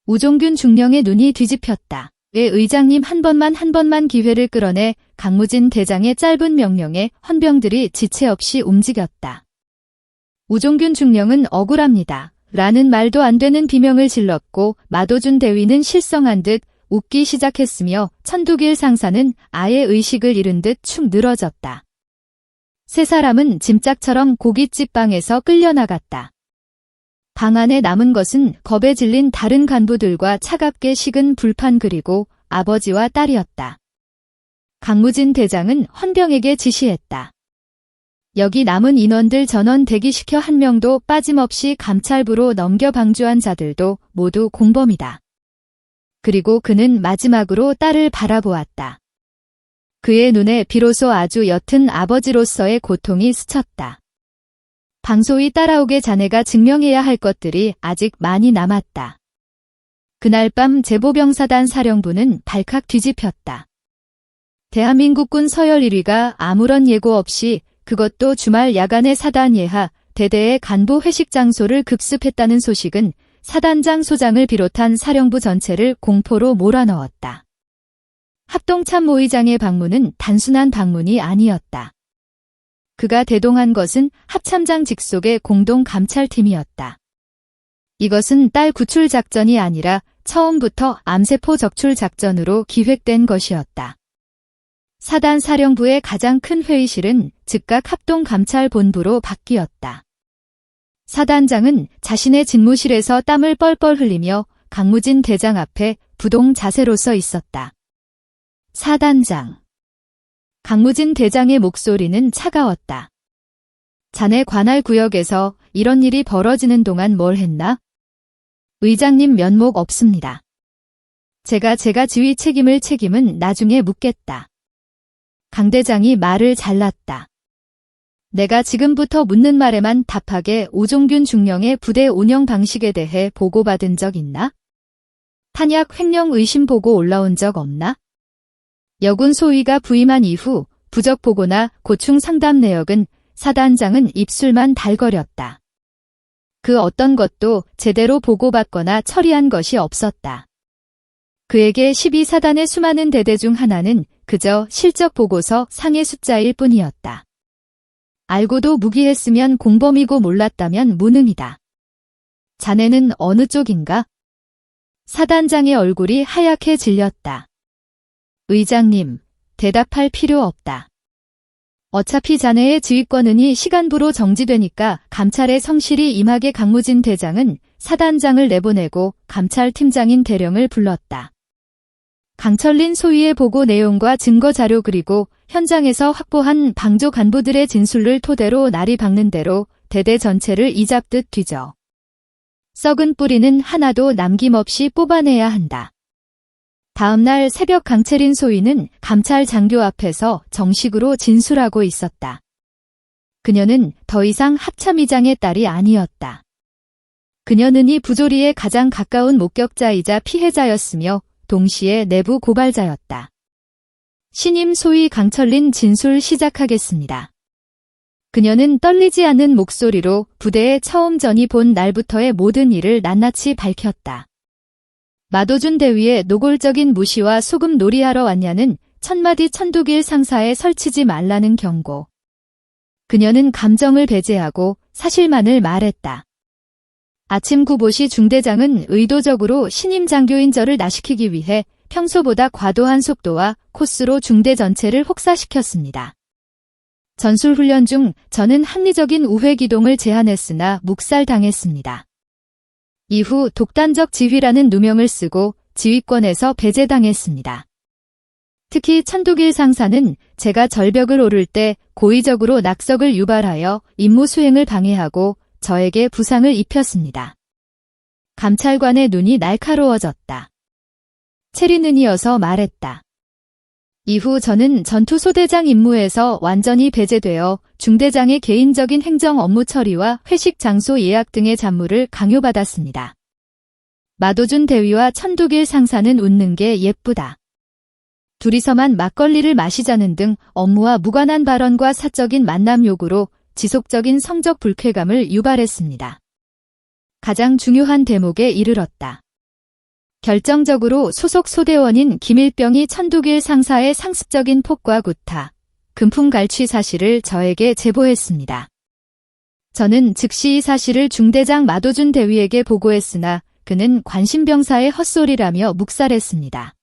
우종균 중령의 눈이 뒤집혔다. 왜 의장님 한 번만 기회를 끌어내 강무진 대장의 짧은 명령에 헌병들이 지체 없이 움직였다. 우종균 중령은 억울합니다. 라는 말도 안 되는 비명을 질렀고 마도준 대위는 실성한 듯 웃기 시작했으며 천두길 상사는 아예 의식을 잃은 듯 축 늘어졌다. 세 사람은 짐짝처럼 고깃집 방에서 끌려나갔다. 방 안에 남은 것은 겁에 질린 다른 간부들과 차갑게 식은 불판 그리고 아버지와 딸이었다. 강무진 대장은 헌병에게 지시했다. 여기 남은 인원들 전원 대기시켜 한 명도 빠짐없이 감찰부로 넘겨 방주한 자들도 모두 공범이다. 그리고 그는 마지막으로 딸을 바라보았다. 그의 눈에 비로소 아주 옅은 아버지로서의 고통이 스쳤다. 방소히 따라오게 자네가 증명해야 할 것들이 아직 많이 남았다. 그날 밤 제보병사단 사령부는 발칵 뒤집혔다. 대한민국군 서열 1위가 아무런 예고 없이 그것도 주말 야간에 사단 예하 대대의 간부 회식 장소를 급습했다는 소식은 사단장 소장을 비롯한 사령부 전체를 공포로 몰아넣었다. 합동참모의장의 방문은 단순한 방문이 아니었다. 그가 대동한 것은 합참장 직속의 공동감찰팀이었다. 이것은 딸 구출 작전이 아니라 처음부터 암세포 적출 작전으로 기획된 것이었다. 사단 사령부의 가장 큰 회의실은 즉각 합동감찰본부로 바뀌었다. 사단장은 자신의 집무실에서 땀을 뻘뻘 흘리며 강무진 대장 앞에 부동 자세로 서 있었다. 사단장. 강무진 대장의 목소리는 차가웠다. 자네 관할 구역에서 이런 일이 벌어지는 동안 뭘 했나? 의장님 면목 없습니다. 제가 지휘 책임은 나중에 묻겠다. 강 대장이 말을 잘랐다. 내가 지금부터 묻는 말에만 답하게 우종균 중령의 부대 운영 방식에 대해 보고받은 적 있나? 탄약 횡령 의심 보고 올라온 적 없나? 여군 소위가 부임한 이후 부적 보고나 고충 상담 내역은 사단장은 입술만 달거렸다. 그 어떤 것도 제대로 보고받거나 처리한 것이 없었다. 그에게 12사단의 수많은 대대 중 하나는 그저 실적 보고서 상의 숫자일 뿐이었다. 알고도 무기했으면 공범이고 몰랐다면 무능이다. 자네는 어느 쪽인가? 사단장의 얼굴이 하얗게 질렸다. 의장님, 대답할 필요 없다. 어차피 자네의 지휘권은이 시간부로 정지되니까 감찰에 성실히 임하게. 강무진 대장은 사단장을 내보내고 감찰팀장인 대령을 불렀다. 강철린 소위의 보고 내용과 증거 자료 그리고 현장에서 확보한 방조 간부들의 진술을 토대로 날이 박는 대로 대대 전체를 이잡듯 뒤져. 썩은 뿌리는 하나도 남김없이 뽑아내야 한다. 다음 날 새벽 강채린 소위는 감찰 장교 앞에서 정식으로 진술하고 있었다. 그녀는 더 이상 합참의장의 딸이 아니었다. 그녀는 이 부조리의 가장 가까운 목격자이자 피해자였으며 동시에 내부 고발자였다. 신임 소위 강철린 진술 시작하겠습니다. 그녀는 떨리지 않는 목소리로 부대에 처음 전이 본 날부터의 모든 일을 낱낱이 밝혔다. 마도준 대위의 노골적인 무시와 소금 놀이하러 왔냐는 천마디 천두길 상사에 설치지 말라는 경고. 그녀는 감정을 배제하고 사실만을 말했다. 아침 구보시 중대장은 의도적으로 신임 장교인 저를 나시키기 위해 평소보다 과도한 속도와 코스로 중대 전체를 혹사시켰습니다. 전술훈련 중 저는 합리적인 우회기동을 제안했으나 묵살당했습니다. 이후 독단적 지휘라는 누명을 쓰고 지휘권에서 배제당했습니다. 특히 천두길 상사는 제가 절벽을 오를 때 고의적으로 낙석을 유발하여 임무 수행을 방해하고 저에게 부상을 입혔습니다. 감찰관의 눈이 날카로워졌다. 체리는 이어서 말했다. 이후 저는 전투소대장 임무에서 완전히 배제되어 중대장의 개인적인 행정 업무 처리와 회식 장소 예약 등의 잡무를 강요받았습니다. 마도준 대위와 천두길 상사는 웃는 게 예쁘다. 둘이서만 막걸리를 마시자는 등 업무와 무관한 발언과 사적인 만남 요구로 지속적인 성적 불쾌감을 유발했습니다. 가장 중요한 대목에 이르렀다. 결정적으로 소속 소대원인 김일병이 천두길 상사의 상습적인 폭과 구타, 금품갈취 사실을 저에게 제보했습니다. 저는 즉시 이 사실을 중대장 마도준 대위에게 보고했으나 그는 관심병사의 헛소리라며 묵살했습니다.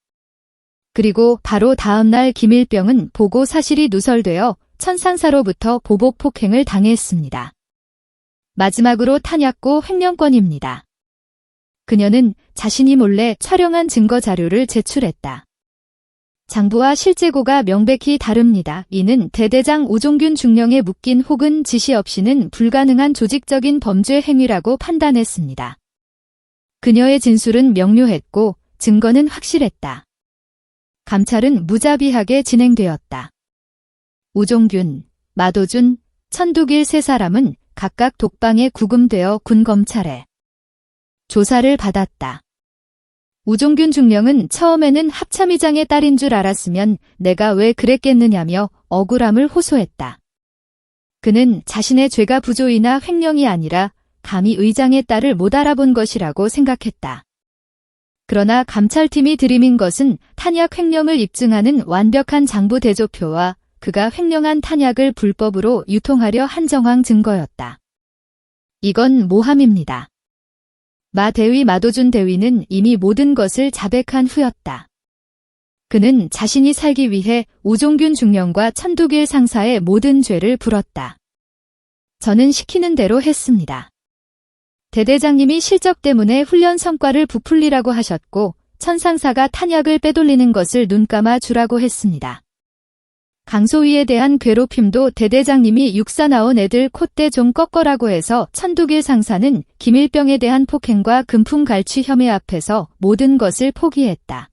그리고 바로 다음 날 김일병은 보고 사실이 누설되어 천상사로부터 보복 폭행을 당했습니다. 마지막으로 탄약고 횡령권입니다. 그녀는 자신이 몰래 촬영한 증거 자료를 제출했다. 장부와 실제고가 명백히 다릅니다. 이는 대대장 우종균 중령에 묶인 혹은 지시 없이는 불가능한 조직적인 범죄 행위라고 판단했습니다. 그녀의 진술은 명료했고 증거는 확실했다. 감찰은 무자비하게 진행되었다. 우종균, 마도준, 천두길 세 사람은 각각 독방에 구금되어 군검찰에 조사를 받았다. 우종균 중령은 처음에는 합참의장의 딸인 줄 알았으면 내가 왜 그랬겠느냐며 억울함을 호소했다. 그는 자신의 죄가 부조이나 횡령이 아니라 감히 의장의 딸을 못 알아본 것이라고 생각했다. 그러나 감찰팀이 들이민 것은 탄약 횡령을 입증하는 완벽한 장부 대조표와 그가 횡령한 탄약을 불법으로 유통하려 한 정황 증거였다. 이건 모함입니다. 마 대위 마도준 대위는 이미 모든 것을 자백한 후였다. 그는 자신이 살기 위해 우종균 중령과 천두길 상사의 모든 죄를 불었다. 저는 시키는 대로 했습니다. 대대장님이 실적 때문에 훈련 성과를 부풀리라고 하셨고 천상사가 탄약을 빼돌리는 것을 눈감아 주라고 했습니다. 강소희에 대한 괴롭힘도 대대장님이 육사 나온 애들 콧대 좀 꺾어라고 해서 천두길 상사는 김일병에 대한 폭행과 금품 갈취 혐의 앞에서 모든 것을 포기했다.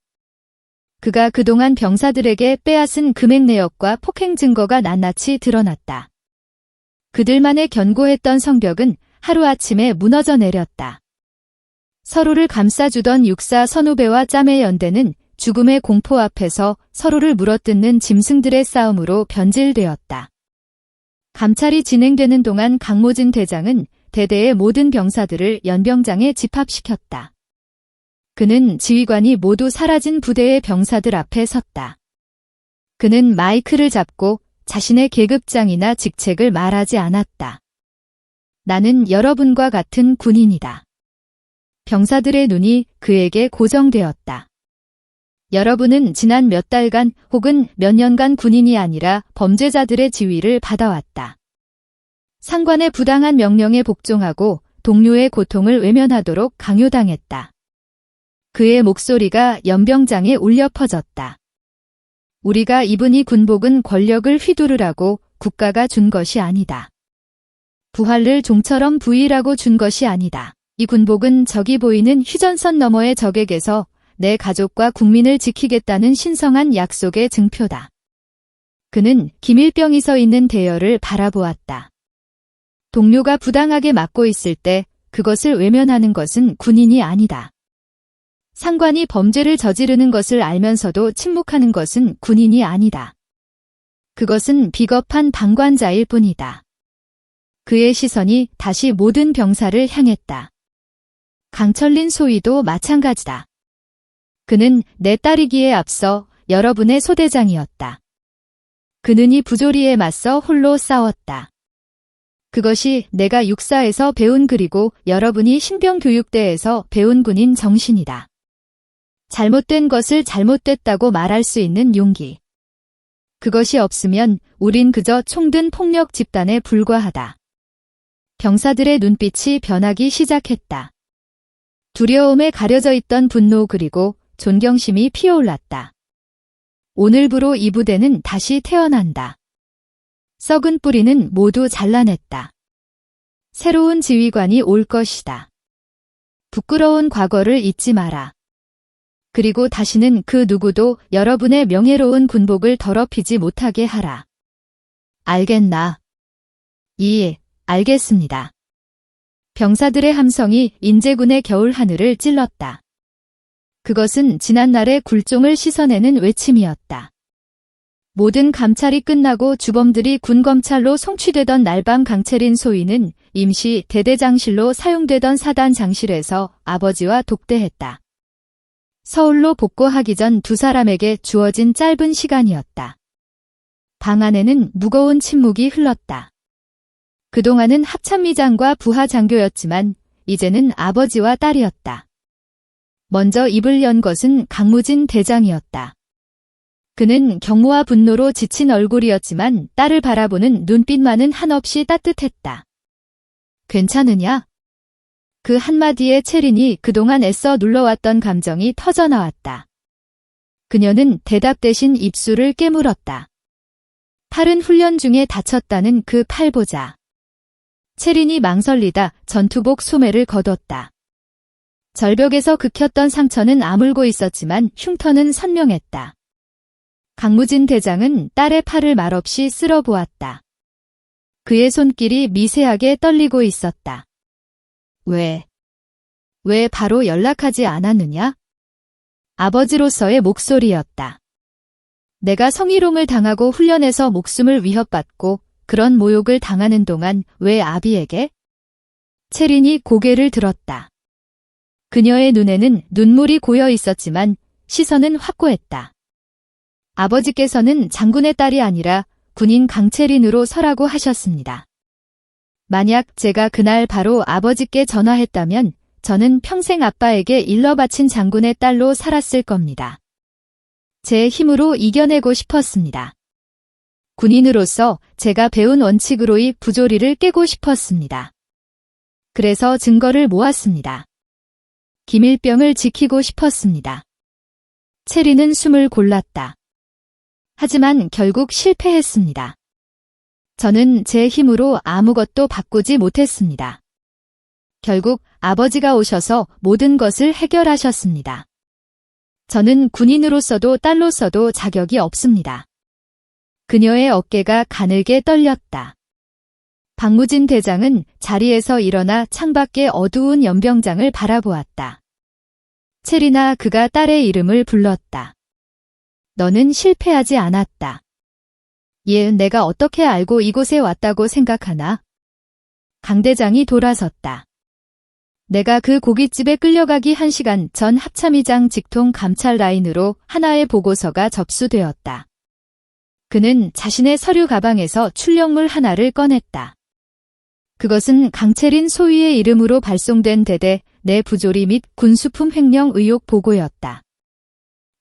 그가 그동안 병사들에게 빼앗은 금액 내역과 폭행 증거가 낱낱이 드러났다. 그들만의 견고했던 성벽은 하루아침에 무너져 내렸다. 서로를 감싸주던 육사 선후배와 짬의 연대는 죽음의 공포 앞에서 서로를 물어뜯는 짐승들의 싸움으로 변질되었다. 감찰이 진행되는 동안 강모진 대장은 대대의 모든 병사들을 연병장에 집합시켰다. 그는 지휘관이 모두 사라진 부대의 병사들 앞에 섰다. 그는 마이크를 잡고 자신의 계급장이나 직책을 말하지 않았다. 나는 여러분과 같은 군인이다. 병사들의 눈이 그에게 고정되었다. 여러분은 지난 몇 달간 혹은 몇 년간 군인이 아니라 범죄자들의 지휘를 받아왔다. 상관의 부당한 명령에 복종하고 동료의 고통을 외면하도록 강요당했다. 그의 목소리가 연병장에 울려 퍼졌다. 우리가 입은 이 군복은 권력을 휘두르라고 국가가 준 것이 아니다. 부활을 종처럼 부의라고 준 것이 아니다. 이 군복은 저기 보이는 휴전선 너머의 적에게서 내 가족과 국민을 지키겠다는 신성한 약속의 증표다. 그는 김일병이 서 있는 대열을 바라보았다. 동료가 부당하게 맞고 있을 때 그것을 외면하는 것은 군인이 아니다. 상관이 범죄를 저지르는 것을 알면서도 침묵하는 것은 군인이 아니다. 그것은 비겁한 방관자일 뿐이다. 그의 시선이 다시 모든 병사를 향했다. 강철린 소위도 마찬가지다. 그는 내 딸이기에 앞서 여러분의 소대장이었다. 그는 이 부조리에 맞서 홀로 싸웠다. 그것이 내가 육사에서 배운 그리고 여러분이 신병교육대에서 배운 군인 정신이다. 잘못된 것을 잘못됐다고 말할 수 있는 용기. 그것이 없으면 우린 그저 총든 폭력 집단에 불과하다. 병사들의 눈빛이 변하기 시작했다. 두려움에 가려져 있던 분노 그리고 존경심이 피어올랐다. 오늘부로 이 부대는 다시 태어난다. 썩은 뿌리는 모두 잘라냈다. 새로운 지휘관이 올 것이다. 부끄러운 과거를 잊지 마라. 그리고 다시는 그 누구도 여러분의 명예로운 군복을 더럽히지 못하게 하라. 알겠나? 예, 알겠습니다. 병사들의 함성이 인제군의 겨울 하늘을 찔렀다. 그것은 지난날의 굴종을 씻어내는 외침이었다. 모든 감찰이 끝나고 주범들이 군검찰로 송치되던 날밤 강채린 소위는 임시 대대장실로 사용되던 사단 장실에서 아버지와 독대했다. 서울로 복고하기 전 두 사람에게 주어진 짧은 시간이었다. 방 안에는 무거운 침묵이 흘렀다. 그동안은 합참미장과 부하장교였지만 이제는 아버지와 딸이었다. 먼저 입을 연 것은 강무진 대장이었다. 그는 경무와 분노로 지친 얼굴이었지만 딸을 바라보는 눈빛만은 한없이 따뜻했다. 괜찮으냐? 그 한마디에 채린이 그동안 애써 눌러왔던 감정이 터져나왔다. 그녀는 대답 대신 입술을 깨물었다. 팔은 훈련 중에 다쳤다는 그 팔보자. 채린이 망설리다 전투복 소매를 걷었다. 절벽에서 긁혔던 상처는 아물고 있었지만 흉터는 선명했다. 강무진 대장은 딸의 팔을 말없이 쓸어보았다. 그의 손길이 미세하게 떨리고 있었다. 왜 바로 연락하지 않았느냐? 아버지로서의 목소리였다. 내가 성희롱을 당하고 훈련에서 목숨을 위협받고 그런 모욕을 당하는 동안 왜 아비에게? 채린이 고개를 들었다. 그녀의 눈에는 눈물이 고여 있었지만 시선은 확고했다. 아버지께서는 장군의 딸이 아니라 군인 강채린으로 서라고 하셨습니다. 만약 제가 그날 바로 아버지께 전화했다면 저는 평생 아빠에게 일러 바친 장군의 딸로 살았을 겁니다. 제 힘으로 이겨내고 싶었습니다. 군인으로서 제가 배운 원칙으로의 부조리를 깨고 싶었습니다. 그래서 증거를 모았습니다. 기밀병을 지키고 싶었습니다. 채린은 숨을 골랐다. 하지만 결국 실패했습니다. 저는 제 힘으로 아무것도 바꾸지 못했습니다. 결국 아버지가 오셔서 모든 것을 해결하셨습니다. 저는 군인으로서도 딸로서도 자격이 없습니다. 그녀의 어깨가 가늘게 떨렸다. 박무진 대장은 자리에서 일어나 창밖의 어두운 연병장을 바라보았다. 채린아, 그가 딸의 이름을 불렀다. 너는 실패하지 않았다. 내가 어떻게 알고 이곳에 왔다고 생각하나? 강 대장이 돌아섰다. 내가 그 고깃집에 끌려가기 1시간 전 합참의장 직통 감찰 라인으로 하나의 보고서가 접수되었다. 그는 자신의 서류 가방에서 출력물 하나를 꺼냈다. 그것은 강채린 소위의 이름으로 발송된 대대 내 부조리 및 군수품 횡령 의혹 보고였다.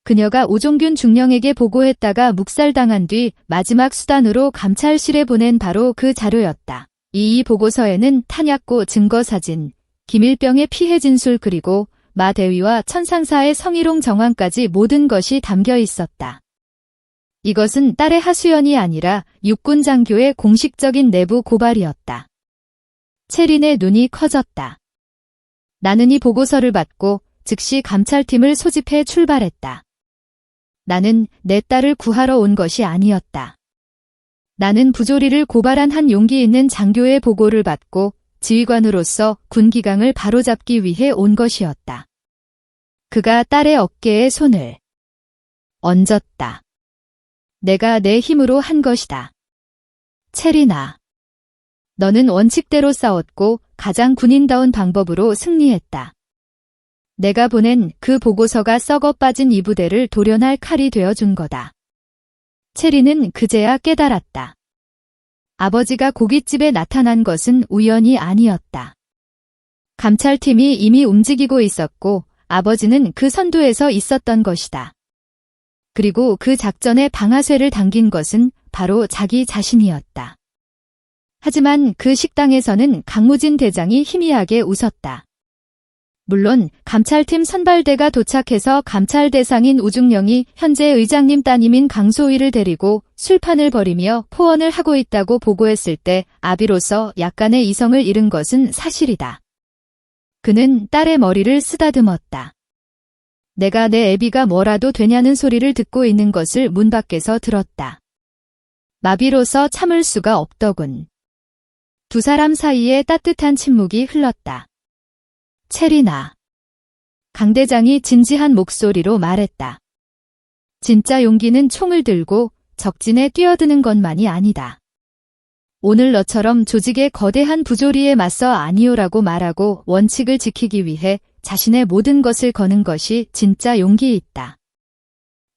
그녀가 오종균 중령에게 보고했다가 묵살당한 뒤 마지막 수단으로 감찰실에 보낸 바로 그 자료였다. 이 보고서에는 탄약고 증거사진, 김일병의 피해 진술 그리고 마 대위와 천상사의 성희롱 정황까지 모든 것이 담겨 있었다. 이것은 딸의 하수연이 아니라 육군 장교의 공식적인 내부 고발이었다. 채린의 눈이 커졌다. 나는 이 보고서를 받고 즉시 감찰팀을 소집해 출발했다. 나는 내 딸을 구하러 온 것이 아니었다. 나는 부조리를 고발한 한 용기 있는 장교의 보고를 받고 지휘관으로서 군기강을 바로잡기 위해 온 것이었다. 그가 딸의 어깨에 손을 얹었다. 내가 내 힘으로 한 것이다. 채린아, 너는 원칙대로 싸웠고 가장 군인다운 방법으로 승리했다. 내가 보낸 그 보고서가 썩어 빠진 이 부대를 도련할 칼이 되어준 거다. 채린은 그제야 깨달았다. 아버지가 고깃집에 나타난 것은 우연이 아니었다. 감찰팀이 이미 움직이고 있었고 아버지는 그 선두에서 있었던 것이다. 그리고 그 작전에 방아쇠를 당긴 것은 바로 자기 자신이었다. 하지만 그 식당에서는 강무진 대장이 희미하게 웃었다. 물론 감찰팀 선발대가 도착해서 감찰 대상인 우중령이 현재 의장님 따님인 강소희를 데리고 술판을 벌이며 포원을 하고 있다고 보고했을 때 아비로서 약간의 이성을 잃은 것은 사실이다. 그는 딸의 머리를 쓰다듬었다. 내가 내 애비가 뭐라도 되냐는 소리를 듣고 있는 것을 문 밖에서 들었다. 마비로서 참을 수가 없더군. 두 사람 사이에 따뜻한 침묵이 흘렀다. 체리나. 강 대장이 진지한 목소리로 말했다. 진짜 용기는 총을 들고 적진에 뛰어드는 것만이 아니다. 오늘 너처럼 조직의 거대한 부조리에 맞서 아니오라고 말하고 원칙을 지키기 위해 자신의 모든 것을 거는 것이 진짜 용기 있다.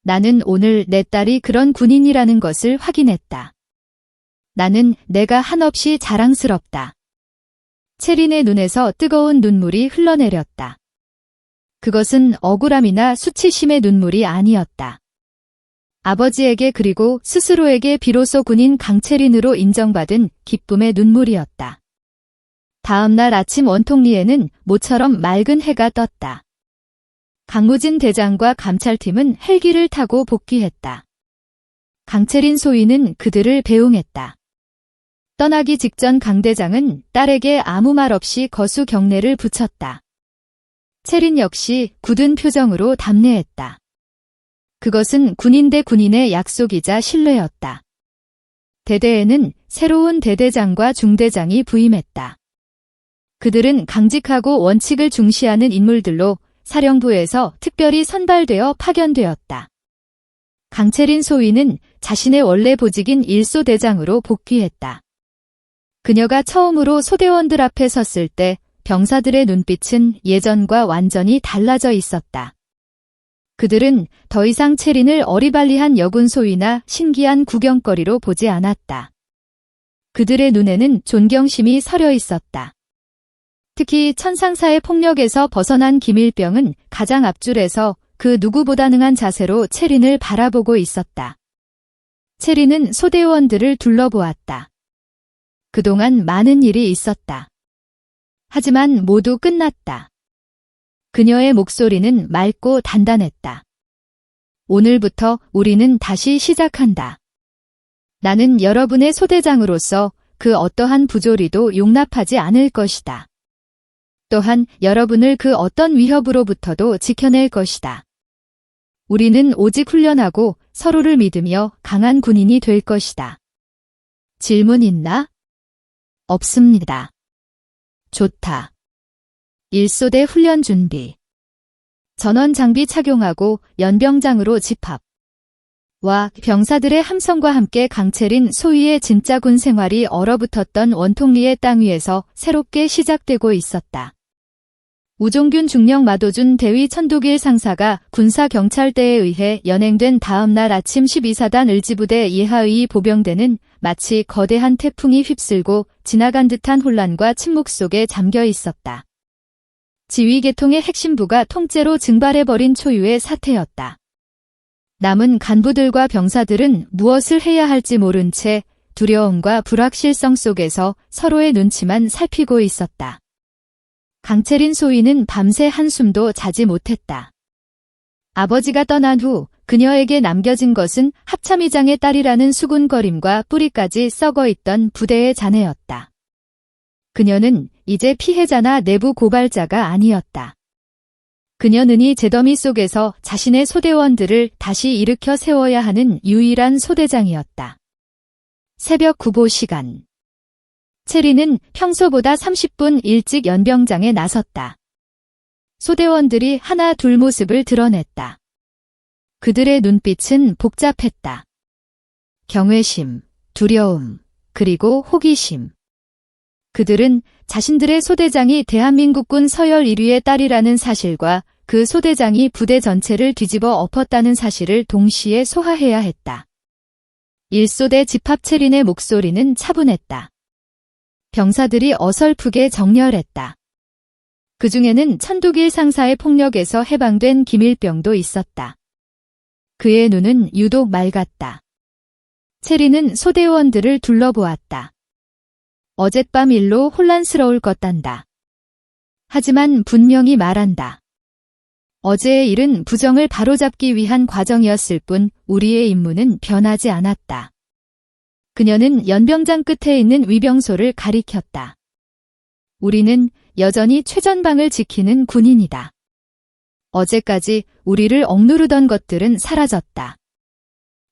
나는 오늘 내 딸이 그런 군인이라는 것을 확인했다. 나는 내가 한없이 자랑스럽다. 체린의 눈에서 뜨거운 눈물이 흘러내렸다. 그것은 억울함이나 수치심의 눈물이 아니었다. 아버지에게 그리고 스스로에게 비로소 군인 강채린으로 인정받은 기쁨의 눈물이었다. 다음 날 아침 원통리에는 모처럼 맑은 해가 떴다. 강무진 대장과 감찰팀은 헬기를 타고 복귀했다. 강채린 소위는 그들을 배웅했다. 떠나기 직전 강 대장은 딸에게 아무 말 없이 거수 경례를 붙였다. 채린 역시 굳은 표정으로 답례했다. 그것은 군인 대 군인의 약속이자 신뢰였다. 대대에는 새로운 대대장과 중대장이 부임했다. 그들은 강직하고 원칙을 중시하는 인물들로 사령부에서 특별히 선발되어 파견되었다. 강채린 소위는 자신의 원래 보직인 일소대장으로 복귀했다. 그녀가 처음으로 소대원들 앞에 섰을 때 병사들의 눈빛은 예전과 완전히 달라져 있었다. 그들은 더 이상 채린을 어리발리한 여군 소위나 신기한 구경거리로 보지 않았다. 그들의 눈에는 존경심이 서려 있었다. 특히 천상사의 폭력에서 벗어난 김일병은 가장 앞줄에서 그 누구보다 능한 자세로 채린을 바라보고 있었다. 채린은 소대원들을 둘러보았다. 그동안 많은 일이 있었다. 하지만 모두 끝났다. 그녀의 목소리는 맑고 단단했다. 오늘부터 우리는 다시 시작한다. 나는 여러분의 소대장으로서 그 어떠한 부조리도 용납하지 않을 것이다. 또한 여러분을 그 어떤 위협으로부터도 지켜낼 것이다. 우리는 오직 훈련하고 서로를 믿으며 강한 군인이 될 것이다. 질문 있나? 없습니다. 좋다. 일소대 훈련 준비. 전원 장비 착용하고 연병장으로 집합. 와 병사들의 함성과 함께 강채린 소위의 진짜 군 생활이 얼어붙었던 원통리의 땅 위에서 새롭게 시작되고 있었다. 우종균 중령 마도준 대위 천도길 상사가 군사경찰대에 의해 연행된 다음 날 아침 12사단 을지부대 예하의 보병대는 마치 거대한 태풍이 휩쓸고 지나간 듯한 혼란과 침묵 속에 잠겨 있었다. 지휘계통의 핵심부가 통째로 증발해버린 초유의 사태였다. 남은 간부들과 병사들은 무엇을 해야 할지 모른 채 두려움과 불확실성 속에서 서로의 눈치만 살피고 있었다. 강채린 소위는 밤새 한숨도 자지 못했다. 아버지가 떠난 후 그녀에게 남겨진 것은 합참의장의 딸이라는 수군거림과 뿌리까지 썩어있던 부대의 자네였다. 그녀는 이제 피해자나 내부 고발자가 아니었다. 그녀는 이 재더미 속에서 자신의 소대원들을 다시 일으켜 세워야 하는 유일한 소대장이었다. 새벽 구보 시간. 채린은 평소보다 30분 일찍 연병장에 나섰다. 소대원들이 하나 둘 모습을 드러냈다. 그들의 눈빛은 복잡했다. 경외심, 두려움, 그리고 호기심. 그들은 자신들의 소대장이 대한민국군 서열 1위의 딸이라는 사실과 그 소대장이 부대 전체를 뒤집어 엎었다는 사실을 동시에 소화해야 했다. 일소대 집합 채린의 목소리는 차분했다. 병사들이 어설프게 정렬했다. 그 중에는 천도길 상사의 폭력에서 해방된 김일병도 있었다. 그의 눈은 유독 맑았다. 채린은 소대원들을 둘러보았다. 어젯밤 일로 혼란스러울 것단다. 하지만 분명히 말한다. 어제의 일은 부정을 바로잡기 위한 과정이었을 뿐 우리의 임무는 변하지 않았다. 그녀는 연병장 끝에 있는 위병소를 가리켰다. 우리는 여전히 최전방을 지키는 군인이다. 어제까지 우리를 억누르던 것들은 사라졌다.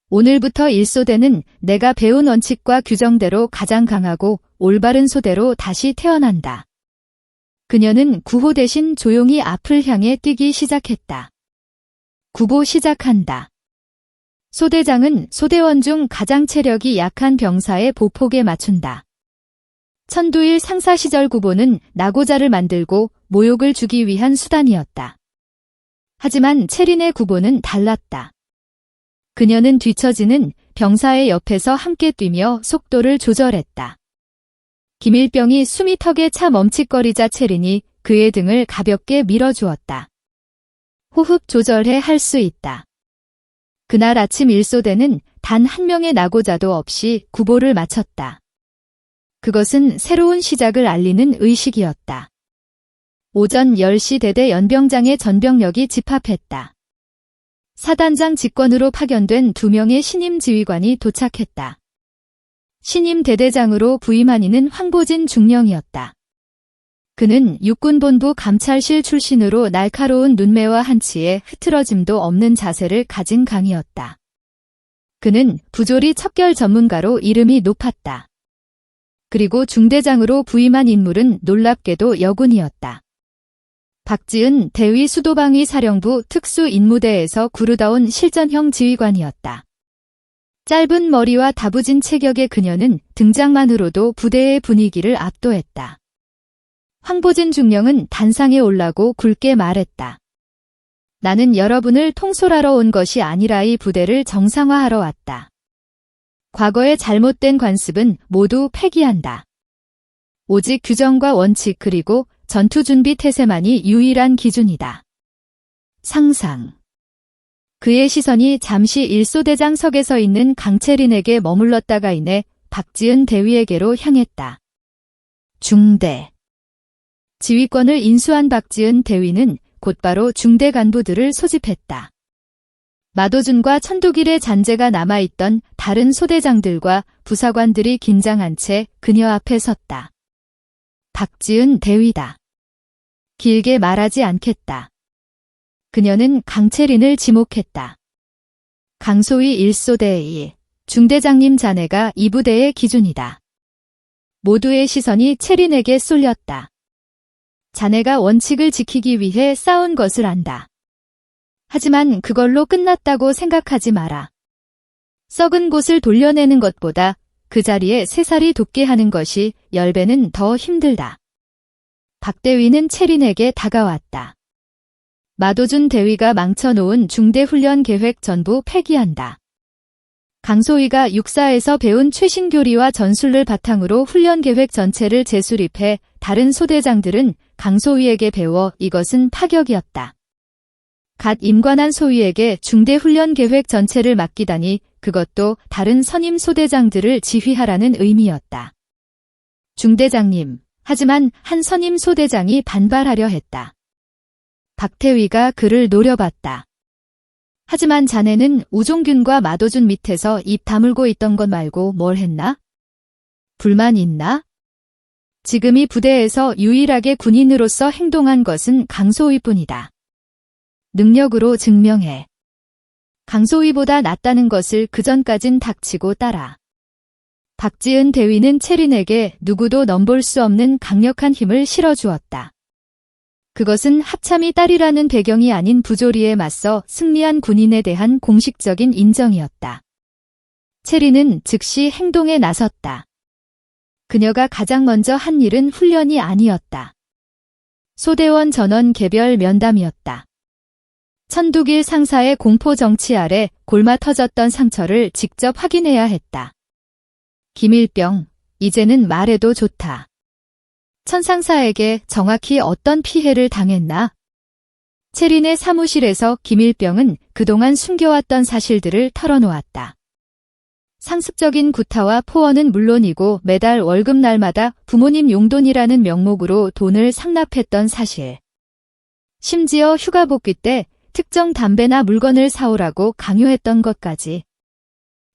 오늘부터 일소대는 내가 배운 원칙과 규정대로 가장 강하고 올바른 소대로 다시 태어난다. 그녀는 구호 대신 조용히 앞을 향해 뛰기 시작했다. 구보 시작한다. 소대장은 소대원 중 가장 체력이 약한 병사의 보폭에 맞춘다. 천두일 상사 시절 구보는 나고자를 만들고 모욕을 주기 위한 수단이었다. 하지만 체린의 구보는 달랐다. 그녀는 뒤처지는 병사의 옆에서 함께 뛰며 속도를 조절했다. 김일병이 숨이 턱에 차 멈칫거리자 체린이 그의 등을 가볍게 밀어주었다. 호흡 조절해 할 수 있다. 그날 아침 일소대는 단 한 명의 나고자도 없이 구보를 마쳤다. 그것은 새로운 시작을 알리는 의식이었다. 오전 10시 대대 연병장의 전병력이 집합했다. 사단장 직권으로 파견된 2명의 신임 지휘관이 도착했다. 신임 대대장으로 부임한 이는 황보진 중령이었다. 그는 육군본부 감찰실 출신으로 날카로운 눈매와 한치의 흐트러짐도 없는 자세를 가진 강이었다. 그는 부조리 척결 전문가로 이름이 높았다. 그리고 중대장으로 부임한 인물은 놀랍게도 여군이었다. 박지은 대위 수도방위 사령부 특수임무대에서 구르다온 실전형 지휘관이었다. 짧은 머리와 다부진 체격의 그녀는 등장만으로도 부대의 분위기를 압도했다. 황보진 중령은 단상에 올라고 굵게 말했다. 나는 여러분을 통솔하러 온 것이 아니라 이 부대를 정상화하러 왔다. 과거의 잘못된 관습은 모두 폐기한다. 오직 규정과 원칙 그리고 전투준비 태세만이 유일한 기준이다. 상상. 그의 시선이 잠시 일소대장석에 서 있는 강채린에게 머물렀다가 이내 박지은 대위에게로 향했다. 중대. 지휘권을 인수한 박지은 대위는 곧바로 중대 간부들을 소집했다. 마도준과 천도길의 잔재가 남아있던 다른 소대장들과 부사관들이 긴장한 채 그녀 앞에 섰다. 박지은 대위다. 길게 말하지 않겠다. 그녀는 강채린을 지목했다. 강소희 1소대의 중대장님 자네가 이 부대의 기준이다. 모두의 시선이 채린에게 쏠렸다. 자네가 원칙을 지키기 위해 싸운 것을 안다. 하지만 그걸로 끝났다고 생각하지 마라. 썩은 곳을 돌려내는 것보다 그 자리에 새살이 돋게 하는 것이 10배는 더 힘들다. 박 대위는 채린에게 다가왔다. 마도준 대위가 망쳐놓은 중대훈련 계획 전부 폐기한다. 강소희가 육사에서 배운 최신 교리와 전술을 바탕으로 훈련 계획 전체를 재수립해 다른 소대장들은 강소희에게 배워 이것은 파격이었다. 갓 임관한 소위에게 중대훈련 계획 전체를 맡기다니 그것도 다른 선임 소대장들을 지휘하라는 의미였다. 중대장님, 하지만 한 선임 소대장이 반발하려 했다. 박태위가 그를 노려봤다. 하지만 자네는 우종균과 마도준 밑에서 입 다물고 있던 것 말고 뭘 했나? 불만 있나? 지금 이 부대에서 유일하게 군인으로서 행동한 것은 강소희뿐이다. 능력으로 증명해. 강소희보다 낫다는 것을 그전까진 닥치고 따라. 박지은 대위는 채린에게 누구도 넘볼 수 없는 강력한 힘을 실어주었다. 그것은 합참이 딸이라는 배경이 아닌 부조리에 맞서 승리한 군인에 대한 공식적인 인정이었다. 채린은 즉시 행동에 나섰다. 그녀가 가장 먼저 한 일은 훈련이 아니었다. 소대원 전원 개별 면담이었다. 천두길 상사의 공포 정치 아래 골마 터졌던 상처를 직접 확인해야 했다. 김일병, 이제는 말해도 좋다. 천 상사에게 정확히 어떤 피해를 당했나? 채린의 사무실에서 김일병은 그동안 숨겨왔던 사실들을 털어놓았다. 상습적인 구타와 포원은 물론이고 매달 월급날마다 부모님 용돈이라는 명목으로 돈을 상납했던 사실. 심지어 휴가 복귀 때 특정 담배나 물건을 사오라고 강요했던 것까지.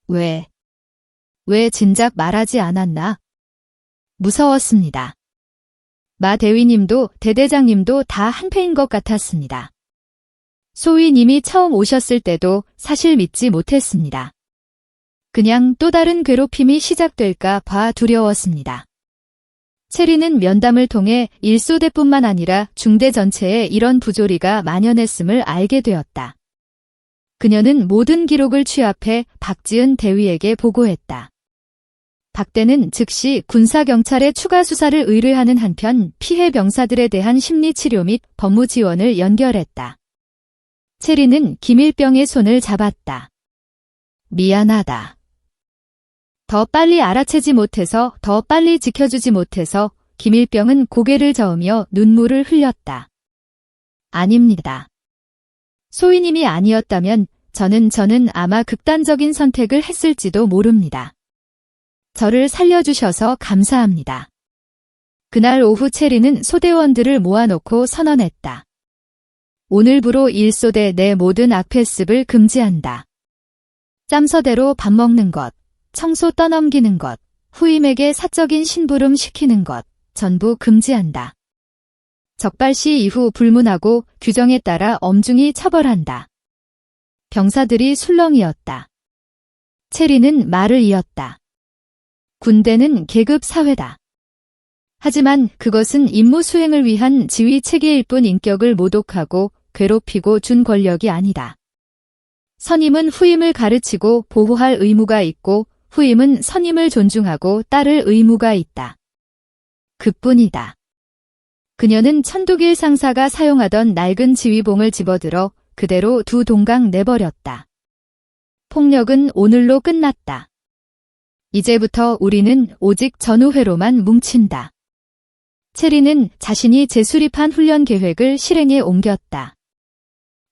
왜 진작 말하지 않았나? 무서웠습니다. 마 대위님도 대대장님도 다 한패인 것 같았습니다. 소위님이 처음 오셨을 때도 사실 믿지 못했습니다. 그냥 또 다른 괴롭힘이 시작될까 봐 두려웠습니다. 체리는 면담을 통해 일소대뿐만 아니라 중대 전체에 이런 부조리가 만연했음을 알게 되었다. 그녀는 모든 기록을 취합해 박지은 대위에게 보고했다. 박대는 즉시 군사경찰에 추가 수사를 의뢰하는 한편 피해 병사들에 대한 심리치료 및 법무 지원을 연결했다. 체리는 김일병의 손을 잡았다. 미안하다. 더 빨리 알아채지 못해서, 더 빨리 지켜주지 못해서. 김일병은 고개를 저으며 눈물을 흘렸다. 아닙니다. 소위님이 아니었다면 저는 아마 극단적인 선택을 했을지도 모릅니다. 저를 살려주셔서 감사합니다. 그날 오후 체리는 소대원들을 모아놓고 선언했다. 오늘부로 1소대 내 모든 악패습을 금지한다. 짬서대로 밥 먹는 것, 청소 떠넘기는 것, 후임에게 사적인 심부름 시키는 것, 전부 금지한다. 적발시 이후 불문하고 규정에 따라 엄중히 처벌한다. 병사들이 술렁이었다. 체리는 말을 이었다. 군대는 계급 사회다. 하지만 그것은 임무 수행을 위한 지휘 체계일 뿐 인격을 모독하고 괴롭히고 준 권력이 아니다. 선임은 후임을 가르치고 보호할 의무가 있고 후임은 선임을 존중하고 따를 의무가 있다. 그뿐이다. 그녀는 천두길 상사가 사용하던 낡은 지휘봉을 집어들어 그대로 두 동강 내버렸다. 폭력은 오늘로 끝났다. 이제부터 우리는 오직 전우회로만 뭉친다. 체리는 자신이 재수립한 훈련 계획을 실행에 옮겼다.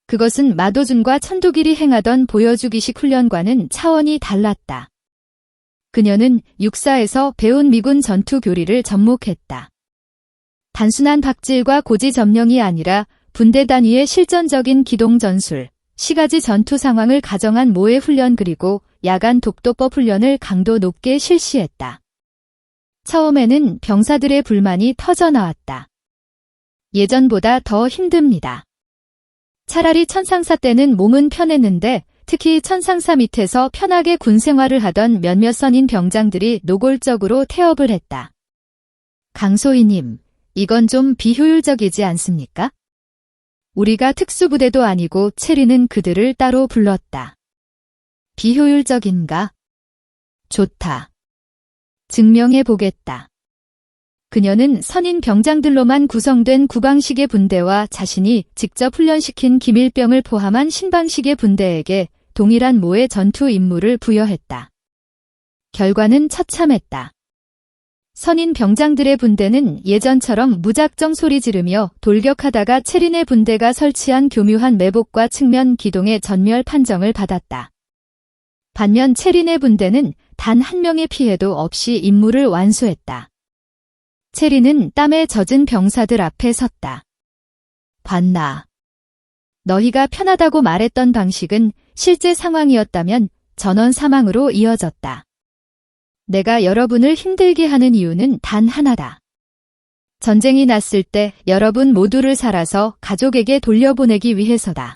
그것은 마도준과 천두길이 행하던 보여주기식 훈련과는 차원이 달랐다. 그녀는 육사에서 배운 미군 전투 교리를 접목했다. 단순한 박질과 고지 점령이 아니라 분대 단위의 실전적인 기동 전술, 시가지 전투 상황을 가정한 모의 훈련 그리고 야간 독도법 훈련을 강도 높게 실시했다. 처음에는 병사들의 불만이 터져나왔다. 예전보다 더 힘듭니다. 차라리 천상사 때는 몸은 편했는데 특히 천상사 밑에서 편하게 군 생활을 하던 몇몇 선인 병장들이 노골적으로 태업을 했다. 강소희님, 이건 좀 비효율적이지 않습니까? 우리가 특수부대도 아니고 체리는 그들을 따로 불렀다. 비효율적인가? 좋다. 증명해보겠다. 그녀는 선인 병장들로만 구성된 구방식의 분대와 자신이 직접 훈련시킨 김일병을 포함한 신방식의 분대에게 동일한 모의 전투 임무를 부여했다. 결과는 처참했다. 선인 병장들의 분대는 예전처럼 무작정 소리 지르며 돌격하다가 체린의 분대가 설치한 교묘한 매복과 측면 기동의 전멸 판정을 받았다. 반면 체린의 분대는 단 한 명의 피해도 없이 임무를 완수했다. 체린은 땀에 젖은 병사들 앞에 섰다. 봤나? 너희가 편하다고 말했던 방식은 실제 상황이었다면 전원 사망으로 이어졌다. 내가 여러분을 힘들게 하는 이유는 단 하나다. 전쟁이 났을 때 여러분 모두를 살아서 가족에게 돌려보내기 위해서다.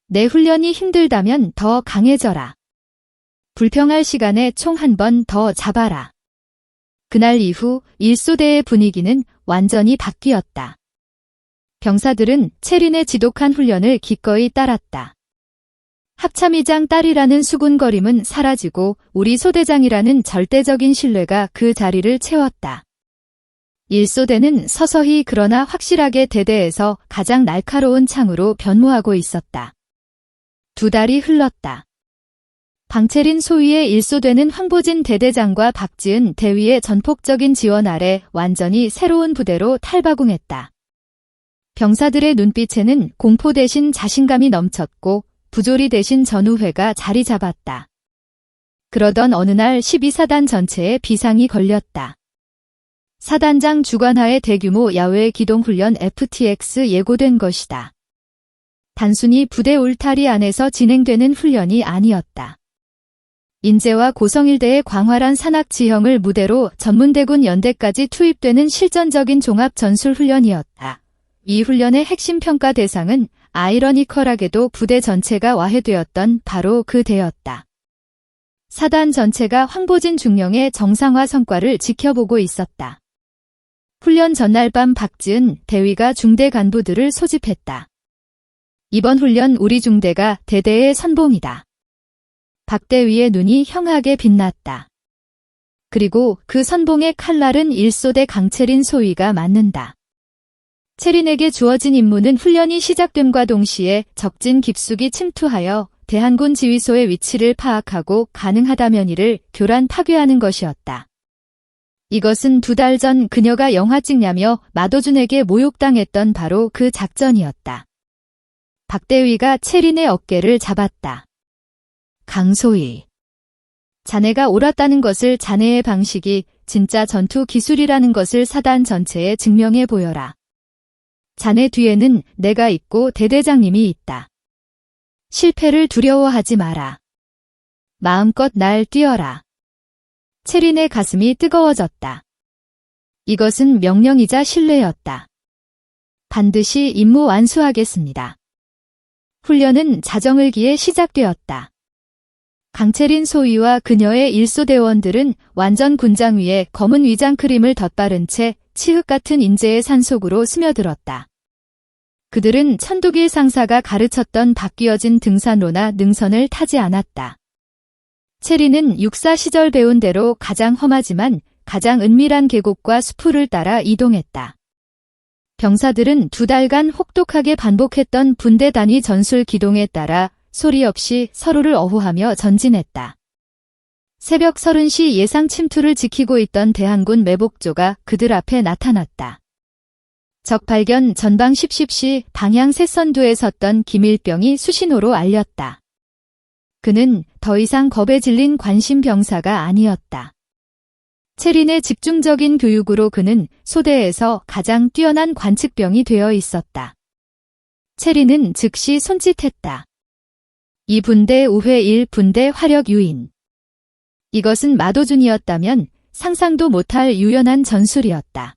내 훈련이 힘들다면 더 강해져라. 불평할 시간에 총 한 번 더 잡아라. 그날 이후 1소대의 분위기는 완전히 바뀌었다. 병사들은 체린의 지독한 훈련을 기꺼이 따랐다. 합참의장 딸이라는 수군거림은 사라지고 우리 소대장이라는 절대적인 신뢰가 그 자리를 채웠다. 1소대는 서서히 그러나 확실하게 대대에서 가장 날카로운 창으로 변모하고 있었다. 2달이 흘렀다. 방채린 소위의 1소대는 황보진 대대장과 박지은 대위의 전폭적인 지원 아래 완전히 새로운 부대로 탈바궁했다. 병사들의 눈빛에는 공포 대신 자신감이 넘쳤고 부조리 대신 전우회가 자리 잡았다. 그러던 어느 날 12사단 전체에 비상이 걸렸다. 사단장 주관하에 대규모 야외 기동훈련 FTX 예고된 것이다. 단순히 부대 울타리 안에서 진행되는 훈련이 아니었다. 인제와 고성일대의 광활한 산악 지형을 무대로 전문대군 연대까지 투입되는 실전적인 종합 전술훈련이었다. 이 훈련의 핵심 평가 대상은 아이러니컬하게도 부대 전체가 와해되었던 바로 그 대였다. 사단 전체가 황보진 중령의 정상화 성과를 지켜보고 있었다. 훈련 전날 밤 박지은 대위가 중대 간부들을 소집했다. 이번 훈련 우리 중대가 대대의 선봉이다. 박 대위의 눈이 형하게 빛났다. 그리고 그 선봉의 칼날은 일소대 강채린 소위가 맞는다. 채린에게 주어진 임무는 훈련이 시작됨과 동시에 적진 깊숙이 침투하여 대한군 지휘소의 위치를 파악하고 가능하다면 이를 교란 파괴하는 것이었다. 이것은 2달 전 그녀가 영화 찍냐며 마도준에게 모욕당했던 바로 그 작전이었다. 박대위가 채린의 어깨를 잡았다. 강소희. 자네가 옳았다는 것을 자네의 방식이 진짜 전투 기술이라는 것을 사단 전체에 증명해 보여라. 자네 뒤에는 내가 있고 대대장님이 있다. 실패를 두려워하지 마라. 마음껏 날 뛰어라. 채린의 가슴이 뜨거워졌다. 이것은 명령이자 신뢰였다. 반드시 임무 완수하겠습니다. 훈련은 자정을기에 시작되었다. 강채린 소위와 그녀의 일소대원들은 완전 군장 위에 검은 위장 크림을 덧바른 채 치흙 같은 인재의 산속으로 스며들었다. 그들은 천두길 상사가 가르쳤던 바뀌어진 등산로나 능선을 타지 않았다. 채린은 육사 시절 배운 대로 가장 험하지만 가장 은밀한 계곡과 수풀을 따라 이동했다. 병사들은 2달간 혹독하게 반복했던 분대 단위 전술 기동에 따라 소리 없이 서로를 어호하며 전진했다. 새벽 30시 예상 침투를 지키고 있던 대한군 매복조가 그들 앞에 나타났다. 적 발견 전방 10시 방향 새선두에 섰던 김일병이 수신호로 알렸다. 그는 더 이상 겁에 질린 관심 병사가 아니었다. 채린의 집중적인 교육으로 그는 소대에서 가장 뛰어난 관측병이 되어 있었다. 채린은 즉시 손짓했다. 2분대 우회 1분대 화력 유인. 이것은 마도준이었다면 상상도 못할 유연한 전술이었다.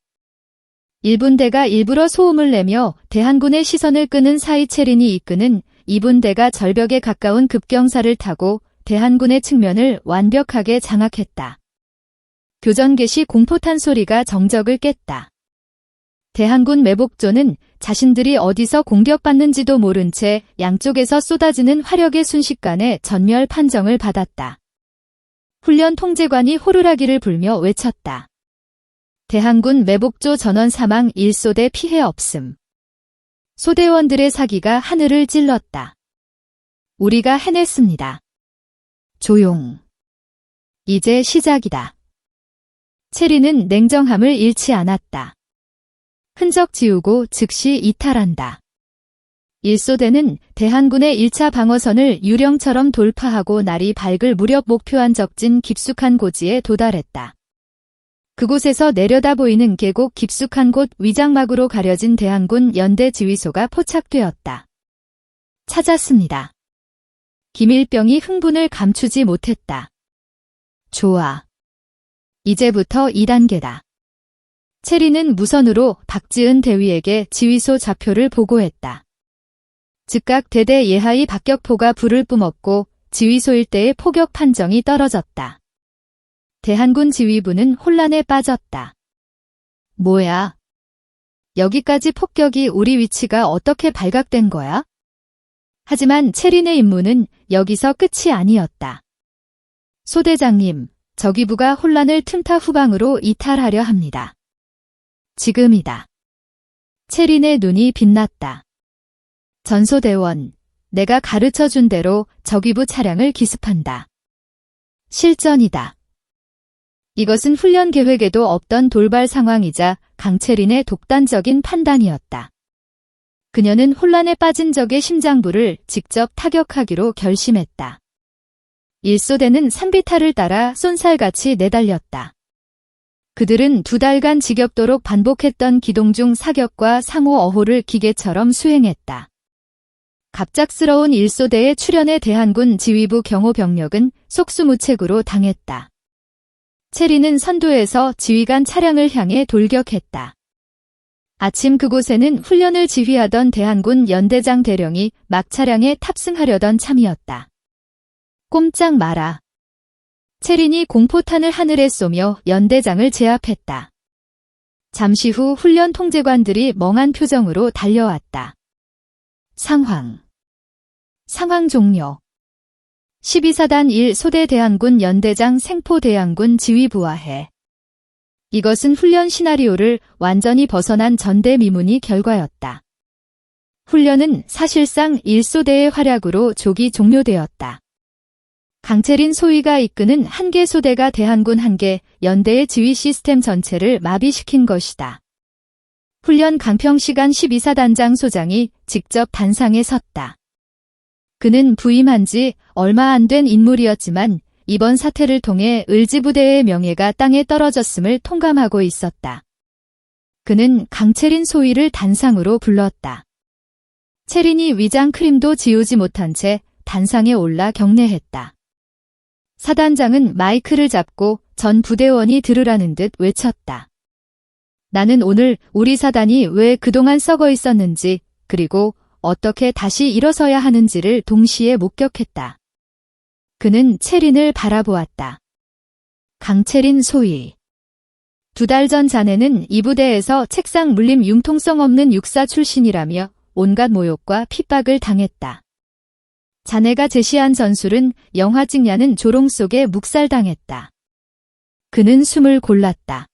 1분대가 일부러 소음을 내며 대한군의 시선을 끄는 사이 채린이 이끄는 2분대가 절벽에 가까운 급경사를 타고 대한군의 측면을 완벽하게 장악했다. 교전 개시 공포탄 소리가 정적을 깼다. 대한군 매복조는 자신들이 어디서 공격받는지도 모른 채 양쪽에서 쏟아지는 화력의 순식간에 전멸 판정을 받았다. 훈련 통제관이 호루라기를 불며 외쳤다. 대한군 매복조 전원 사망 1소대 피해 없음. 소대원들의 사기가 하늘을 찔렀다. 우리가 해냈습니다. 조용. 이제 시작이다. 채린은 냉정함을 잃지 않았다. 흔적 지우고 즉시 이탈한다. 1소대는 대한군의 1차 방어선을 유령처럼 돌파하고 날이 밝을 무렵 목표한 적진 깊숙한 고지에 도달했다. 그곳에서 내려다 보이는 계곡 깊숙한 곳 위장막으로 가려진 대한군 연대 지휘소가 포착되었다. 찾았습니다. 김일병이 흥분을 감추지 못했다. 좋아. 이제부터 2단계다. 채린은 무선으로 박지은 대위에게 지휘소 좌표를 보고했다. 즉각 대대 예하의 박격포가 불을 뿜었고 지휘소 일대의 포격 판정이 떨어졌다. 대한군 지휘부는 혼란에 빠졌다. 뭐야? 여기까지 폭격이 우리 위치가 어떻게 발각된 거야? 하지만 채린의 임무는 여기서 끝이 아니었다. 소대장님, 저기부가 혼란을 틈타 후방으로 이탈하려 합니다. 지금이다. 채린의 눈이 빛났다. 전소대원, 내가 가르쳐준 대로 저기부 차량을 기습한다. 실전이다. 이것은 훈련 계획에도 없던 돌발 상황이자 강채린의 독단적인 판단이었다. 그녀는 혼란에 빠진 적의 심장부를 직접 타격하기로 결심했다. 1소대는 산비탈을 따라 쏜살같이 내달렸다. 그들은 2달간 지겹도록 반복했던 기동 중 사격과 상호 어호를 기계처럼 수행했다. 갑작스러운 1소대의 출현에 대한군 지휘부 경호병력은 속수무책으로 당했다. 채린은 선두에서 지휘관 차량을 향해 돌격했다. 아침 그곳에는 훈련을 지휘하던 대한군 연대장 대령이 막 차량에 탑승하려던 참이었다. 꼼짝 마라. 체린이 공포탄을 하늘에 쏘며 연대장을 제압했다. 잠시 후 훈련 통제관들이 멍한 표정으로 달려왔다. 상황 종료. 12사단 1소대 대한군 연대장 생포대한군 지휘부하해. 이것은 훈련 시나리오를 완전히 벗어난 전대미문의 결과였다. 훈련은 사실상 1소대의 활약으로 조기 종료되었다. 강채린 소위가 이끄는 한 개 소대가 대한군 한 개 연대의 지휘 시스템 전체를 마비시킨 것이다. 훈련 강평시간 12사단장 소장이 직접 단상에 섰다. 그는 부임한 지 얼마 안 된 인물이었지만 이번 사태를 통해 을지부대의 명예가 땅에 떨어졌음을 통감하고 있었다. 그는 강채린 소위를 단상으로 불렀다. 채린이 위장 크림도 지우지 못한 채 단상에 올라 경례했다. 사단장은 마이크를 잡고 전 부대원이 들으라는 듯 외쳤다. 나는 오늘 우리 사단이 왜 그동안 썩어 있었는지 그리고 어떻게 다시 일어서야 하는지를 동시에 목격했다. 그는 채린을 바라보았다. 강채린 소위. 2달 전 자네는 이 부대에서 책상 물림 융통성 없는 육사 출신이라며 온갖 모욕과 핍박을 당했다. 자네가 제시한 전술은 영화 찍냐는 조롱 속에 묵살당했다. 그는 숨을 골랐다.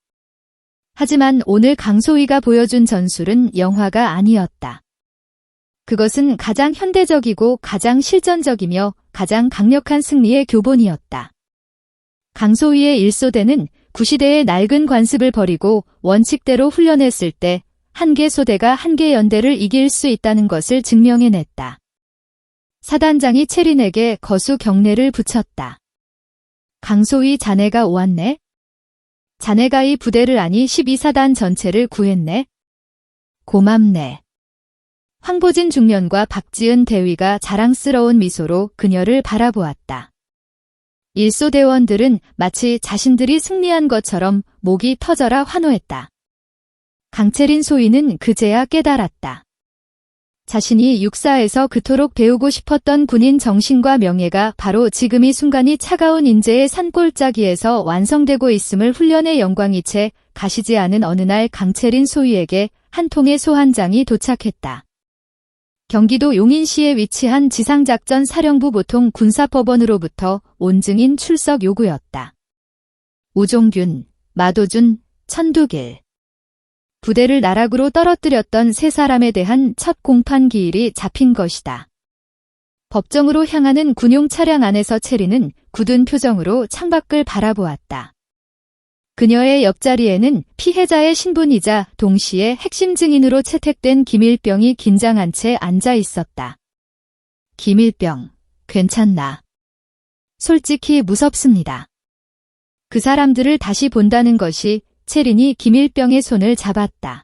하지만 오늘 강소희가 보여준 전술은 영화가 아니었다. 그것은 가장 현대적이고 가장 실전적이며 가장 강력한 승리의 교본이었다. 강소희의 1소대는 구시대의 낡은 관습을 버리고 원칙대로 훈련했을 때 한 개 소대가 한 개 연대를 이길 수 있다는 것을 증명해냈다. 사단장이 채린에게 거수 경례를 붙였다. 강소희 자네가 오았네? 자네가 이 부대를 아니 12사단 전체를 구했네? 고맙네. 황보진 중령과 박지은 대위가 자랑스러운 미소로 그녀를 바라보았다. 1소 대원들은 마치 자신들이 승리한 것처럼 목이 터져라 환호했다. 강채린 소위는 그제야 깨달았다. 자신이 육사에서 그토록 배우고 싶었던 군인 정신과 명예가 바로 지금 이 순간이 차가운 인재의 산골짜기에서 완성되고 있음을 훈련의 영광이 채 가시지 않은 어느 날 강채린 소위에게 한 통의 소환장이 도착했다. 경기도 용인시에 위치한 지상작전 사령부 보통 군사법원으로부터 온증인 출석 요구였다. 우종균, 마도준, 천두길. 부대를 나락으로 떨어뜨렸던 세 사람에 대한 첫 공판 기일이 잡힌 것이다. 법정으로 향하는 군용 차량 안에서 채린은 굳은 표정으로 창밖을 바라보았다. 그녀의 옆자리에는 피해자의 신분이자 동시에 핵심 증인으로 채택된 김일병이 긴장한 채 앉아 있었다. 김일병, 괜찮나? 솔직히 무섭습니다. 그 사람들을 다시 본다는 것이 채린이 김일병의 손을 잡았다.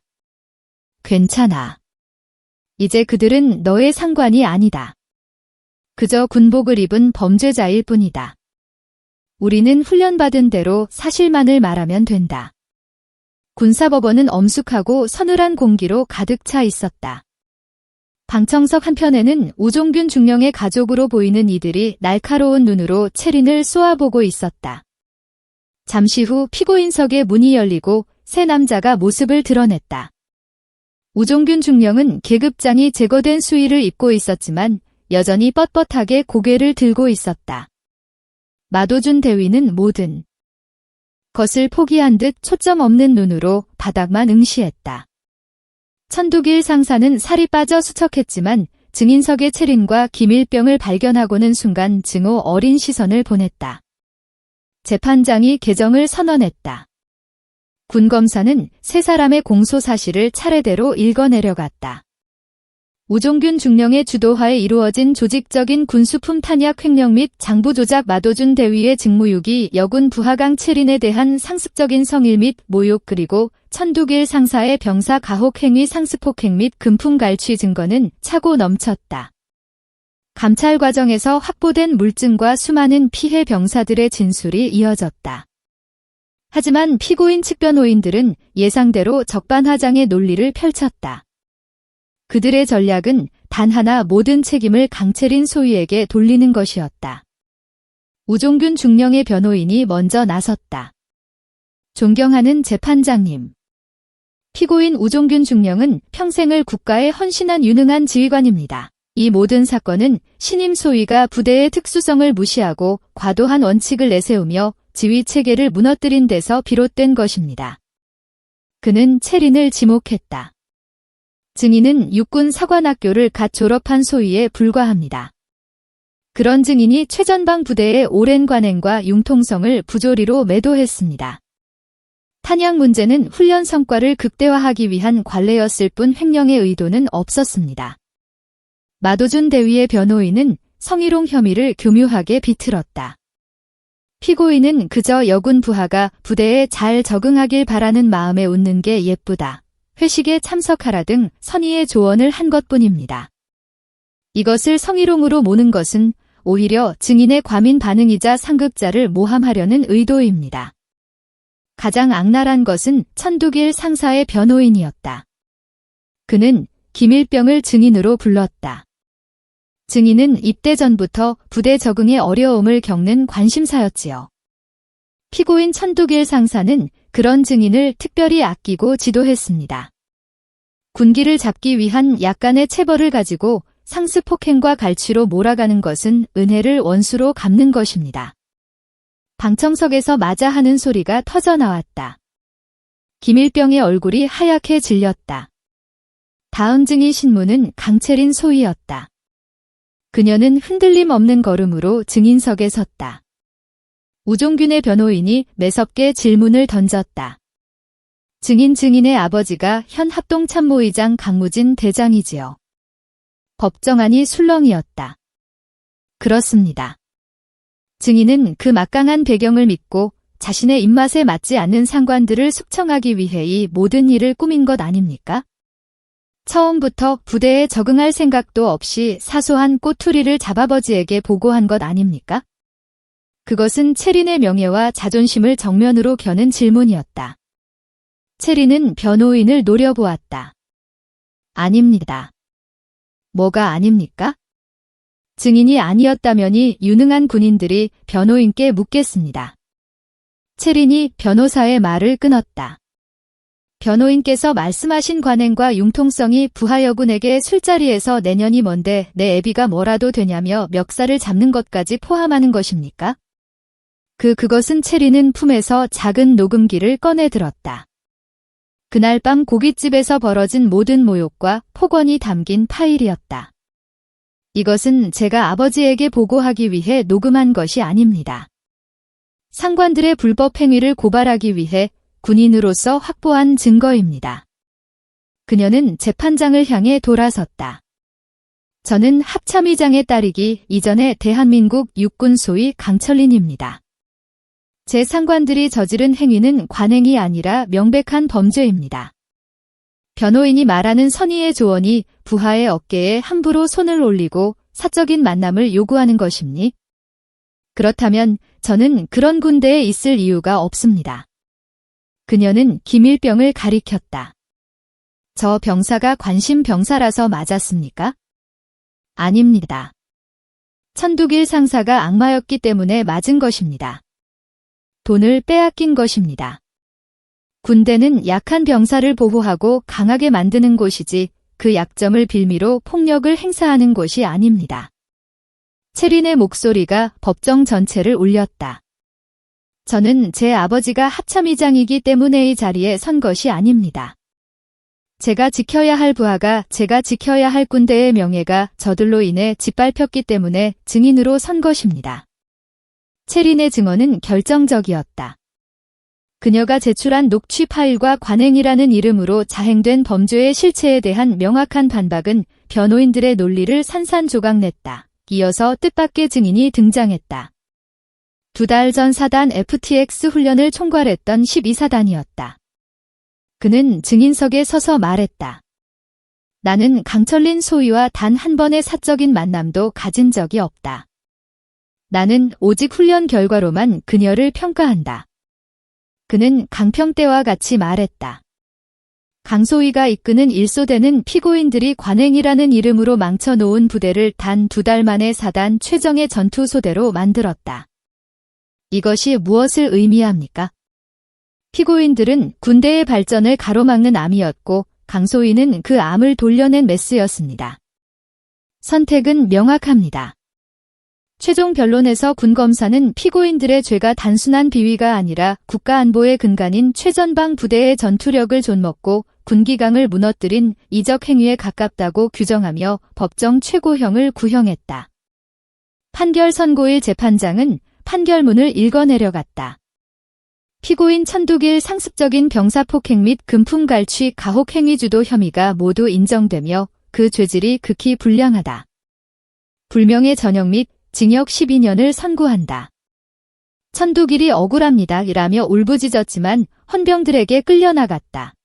괜찮아. 이제 그들은 너의 상관이 아니다. 그저 군복을 입은 범죄자일 뿐이다. 우리는 훈련받은 대로 사실만을 말하면 된다. 군사법원은 엄숙하고 서늘한 공기로 가득 차 있었다. 방청석 한편에는 우종균 중령의 가족으로 보이는 이들이 날카로운 눈으로 채린을 쏘아보고 있었다. 잠시 후 피고인석의 문이 열리고 세 남자가 모습을 드러냈다. 우종균 중령은 계급장이 제거된 수의를 입고 있었지만 여전히 뻣뻣하게 고개를 들고 있었다. 마도준 대위는 모든 것을 포기한 듯 초점 없는 눈으로 바닥만 응시했다. 천두길 상사는 살이 빠져 수척했지만 증인석의 채린과 김일병을 발견하고는 순간 증오 어린 시선을 보냈다. 재판장이 개정을 선언했다. 군검사는 세 사람의 공소 사실을 차례대로 읽어내려갔다. 우종균 중령의 주도하에 이루어진 조직적인 군수품 탄약 횡령 및 장부 조작 마도준 대위의 직무유기 여군 부하강 채린에 대한 상습적인 성일 및 모욕 그리고 천두길 상사의 병사 가혹 행위 상습폭행 및 금품 갈취 증거는 차고 넘쳤다. 감찰 과정에서 확보된 물증과 수많은 피해 병사들의 진술이 이어졌다. 하지만 피고인 측 변호인들은 예상대로 적반하장의 논리를 펼쳤다. 그들의 전략은 단 하나 모든 책임을 강채린 소위에게 돌리는 것이었다. 우종균 중령의 변호인이 먼저 나섰다. 존경하는 재판장님. 피고인 우종균 중령은 평생을 국가에 헌신한 유능한 지휘관입니다. 이 모든 사건은 신임 소위가 부대의 특수성을 무시하고 과도한 원칙을 내세우며 지휘 체계를 무너뜨린 데서 비롯된 것입니다. 그는 채린을 지목했다. 증인은 육군 사관학교를 갓 졸업한 소위에 불과합니다. 그런 증인이 최전방 부대의 오랜 관행과 융통성을 부조리로 매도했습니다. 탄약 문제는 훈련 성과를 극대화하기 위한 관례였을 뿐 횡령의 의도는 없었습니다. 마도준 대위의 변호인은 성희롱 혐의를 교묘하게 비틀었다. 피고인은 그저 여군 부하가 부대에 잘 적응하길 바라는 마음에 웃는 게 예쁘다. 회식에 참석하라 등 선의의 조언을 한 것뿐입니다. 이것을 성희롱으로 모는 것은 오히려 증인의 과민 반응이자 상급자를 모함하려는 의도입니다. 가장 악랄한 것은 천두길 상사의 변호인이었다. 그는 김일병을 증인으로 불렀다. 증인은 입대 전부터 부대 적응에 어려움을 겪는 관심사였지요. 피고인 천두길 상사는 그런 증인을 특별히 아끼고 지도했습니다. 군기를 잡기 위한 약간의 체벌을 가지고 상습 폭행과 갈취로 몰아가는 것은 은혜를 원수로 갚는 것입니다. 방청석에서 맞아 하는 소리가 터져나왔다. 김일병의 얼굴이 하얗게 질렸다. 다음 증인 신문은 강채린 소위였다. 그녀는 흔들림 없는 걸음으로 증인석에 섰다. 우종균의 변호인이 매섭게 질문을 던졌다. 증인의 아버지가 현 합동참모의장 강무진 대장이지요. 법정안이 술렁이었다. 그렇습니다. 증인은 그 막강한 배경을 믿고 자신의 입맛에 맞지 않는 상관들을 숙청하기 위해 이 모든 일을 꾸민 것 아닙니까? 처음부터 부대에 적응할 생각도 없이 사소한 꼬투리를 잡아버지에게 보고한 것 아닙니까? 그것은 채린의 명예와 자존심을 정면으로 겨눈 질문이었다. 채린은 변호인을 노려보았다. 아닙니다. 뭐가 아닙니까? 증인이 아니었다면이 유능한 군인들이 변호인께 묻겠습니다. 채린이 변호사의 말을 끊었다. 변호인께서 말씀하신 관행과 융통성이 부하여군에게 술자리에서 내년이 먼데 내 애비가 뭐라도 되냐며 멱살을 잡는 것까지 포함하는 것입니까? 그것은 채린은 품에서 작은 녹음기를 꺼내 들었다. 그날 밤 고깃집에서 벌어진 모든 모욕과 폭언이 담긴 파일이었다. 이것은 제가 아버지에게 보고하기 위해 녹음한 것이 아닙니다. 상관들의 불법 행위를 고발하기 위해 군인으로서 확보한 증거입니다. 그녀는 재판장을 향해 돌아섰다. 저는 합참의장의 딸이기 이전의 대한민국 육군 소위 강철린입니다. 제 상관들이 저지른 행위는 관행이 아니라 명백한 범죄입니다. 변호인이 말하는 선의의 조언이 부하의 어깨에 함부로 손을 올리고 사적인 만남을 요구하는 것입니? 그렇다면 저는 그런 군대에 있을 이유가 없습니다. 그녀는 김일병을 가리켰다. 저 병사가 관심 병사라서 맞았습니까? 아닙니다. 천두길 상사가 악마였기 때문에 맞은 것입니다. 돈을 빼앗긴 것입니다. 군대는 약한 병사를 보호하고 강하게 만드는 곳이지 그 약점을 빌미로 폭력을 행사하는 곳이 아닙니다. 채린의 목소리가 법정 전체를 울렸다. 저는 제 아버지가 합참의장이기 때문에 이 자리에 선 것이 아닙니다. 제가 지켜야 할 부하가 제가 지켜야 할 군대의 명예가 저들로 인해 짓밟혔기 때문에 증인으로 선 것입니다. 채린의 증언은 결정적이었다. 그녀가 제출한 녹취 파일과 관행이라는 이름으로 자행된 범죄의 실체에 대한 명확한 반박은 변호인들의 논리를 산산조각냈다. 이어서 뜻밖의 증인이 등장했다. 2달 전 사단 FTX 훈련을 총괄했던 12사단이었다. 그는 증인석에 서서 말했다. 나는 강철린 소위와 단 한 번의 사적인 만남도 가진 적이 없다. 나는 오직 훈련 결과로만 그녀를 평가한다. 그는 강평 때와 같이 말했다. 강소희가 이끄는 1소대는 피고인들이 관행이라는 이름으로 망쳐놓은 부대를 단 2달 만에 사단 최정예 전투소대로 만들었다. 이것이 무엇을 의미합니까? 피고인들은 군대의 발전을 가로막는 암이었고 강소희는 그 암을 돌려낸 메스였습니다. 선택은 명확합니다. 최종 변론에서 군검사는 피고인들의 죄가 단순한 비위가 아니라 국가안보의 근간인 최전방 부대의 전투력을 존먹고 군기강을 무너뜨린 이적 행위에 가깝다고 규정하며 법정 최고형을 구형했다. 판결 선고일 재판장은 판결문을 읽어내려갔다. 피고인 천두길 상습적인 병사폭행 및 금품갈취 가혹행위 주도 혐의가 모두 인정되며 그 죄질이 극히 불량하다. 불명예 전역 및 징역 12년을 선고한다. 천두길이 억울합니다. 이라며 울부짖었지만 헌병들에게 끌려나갔다.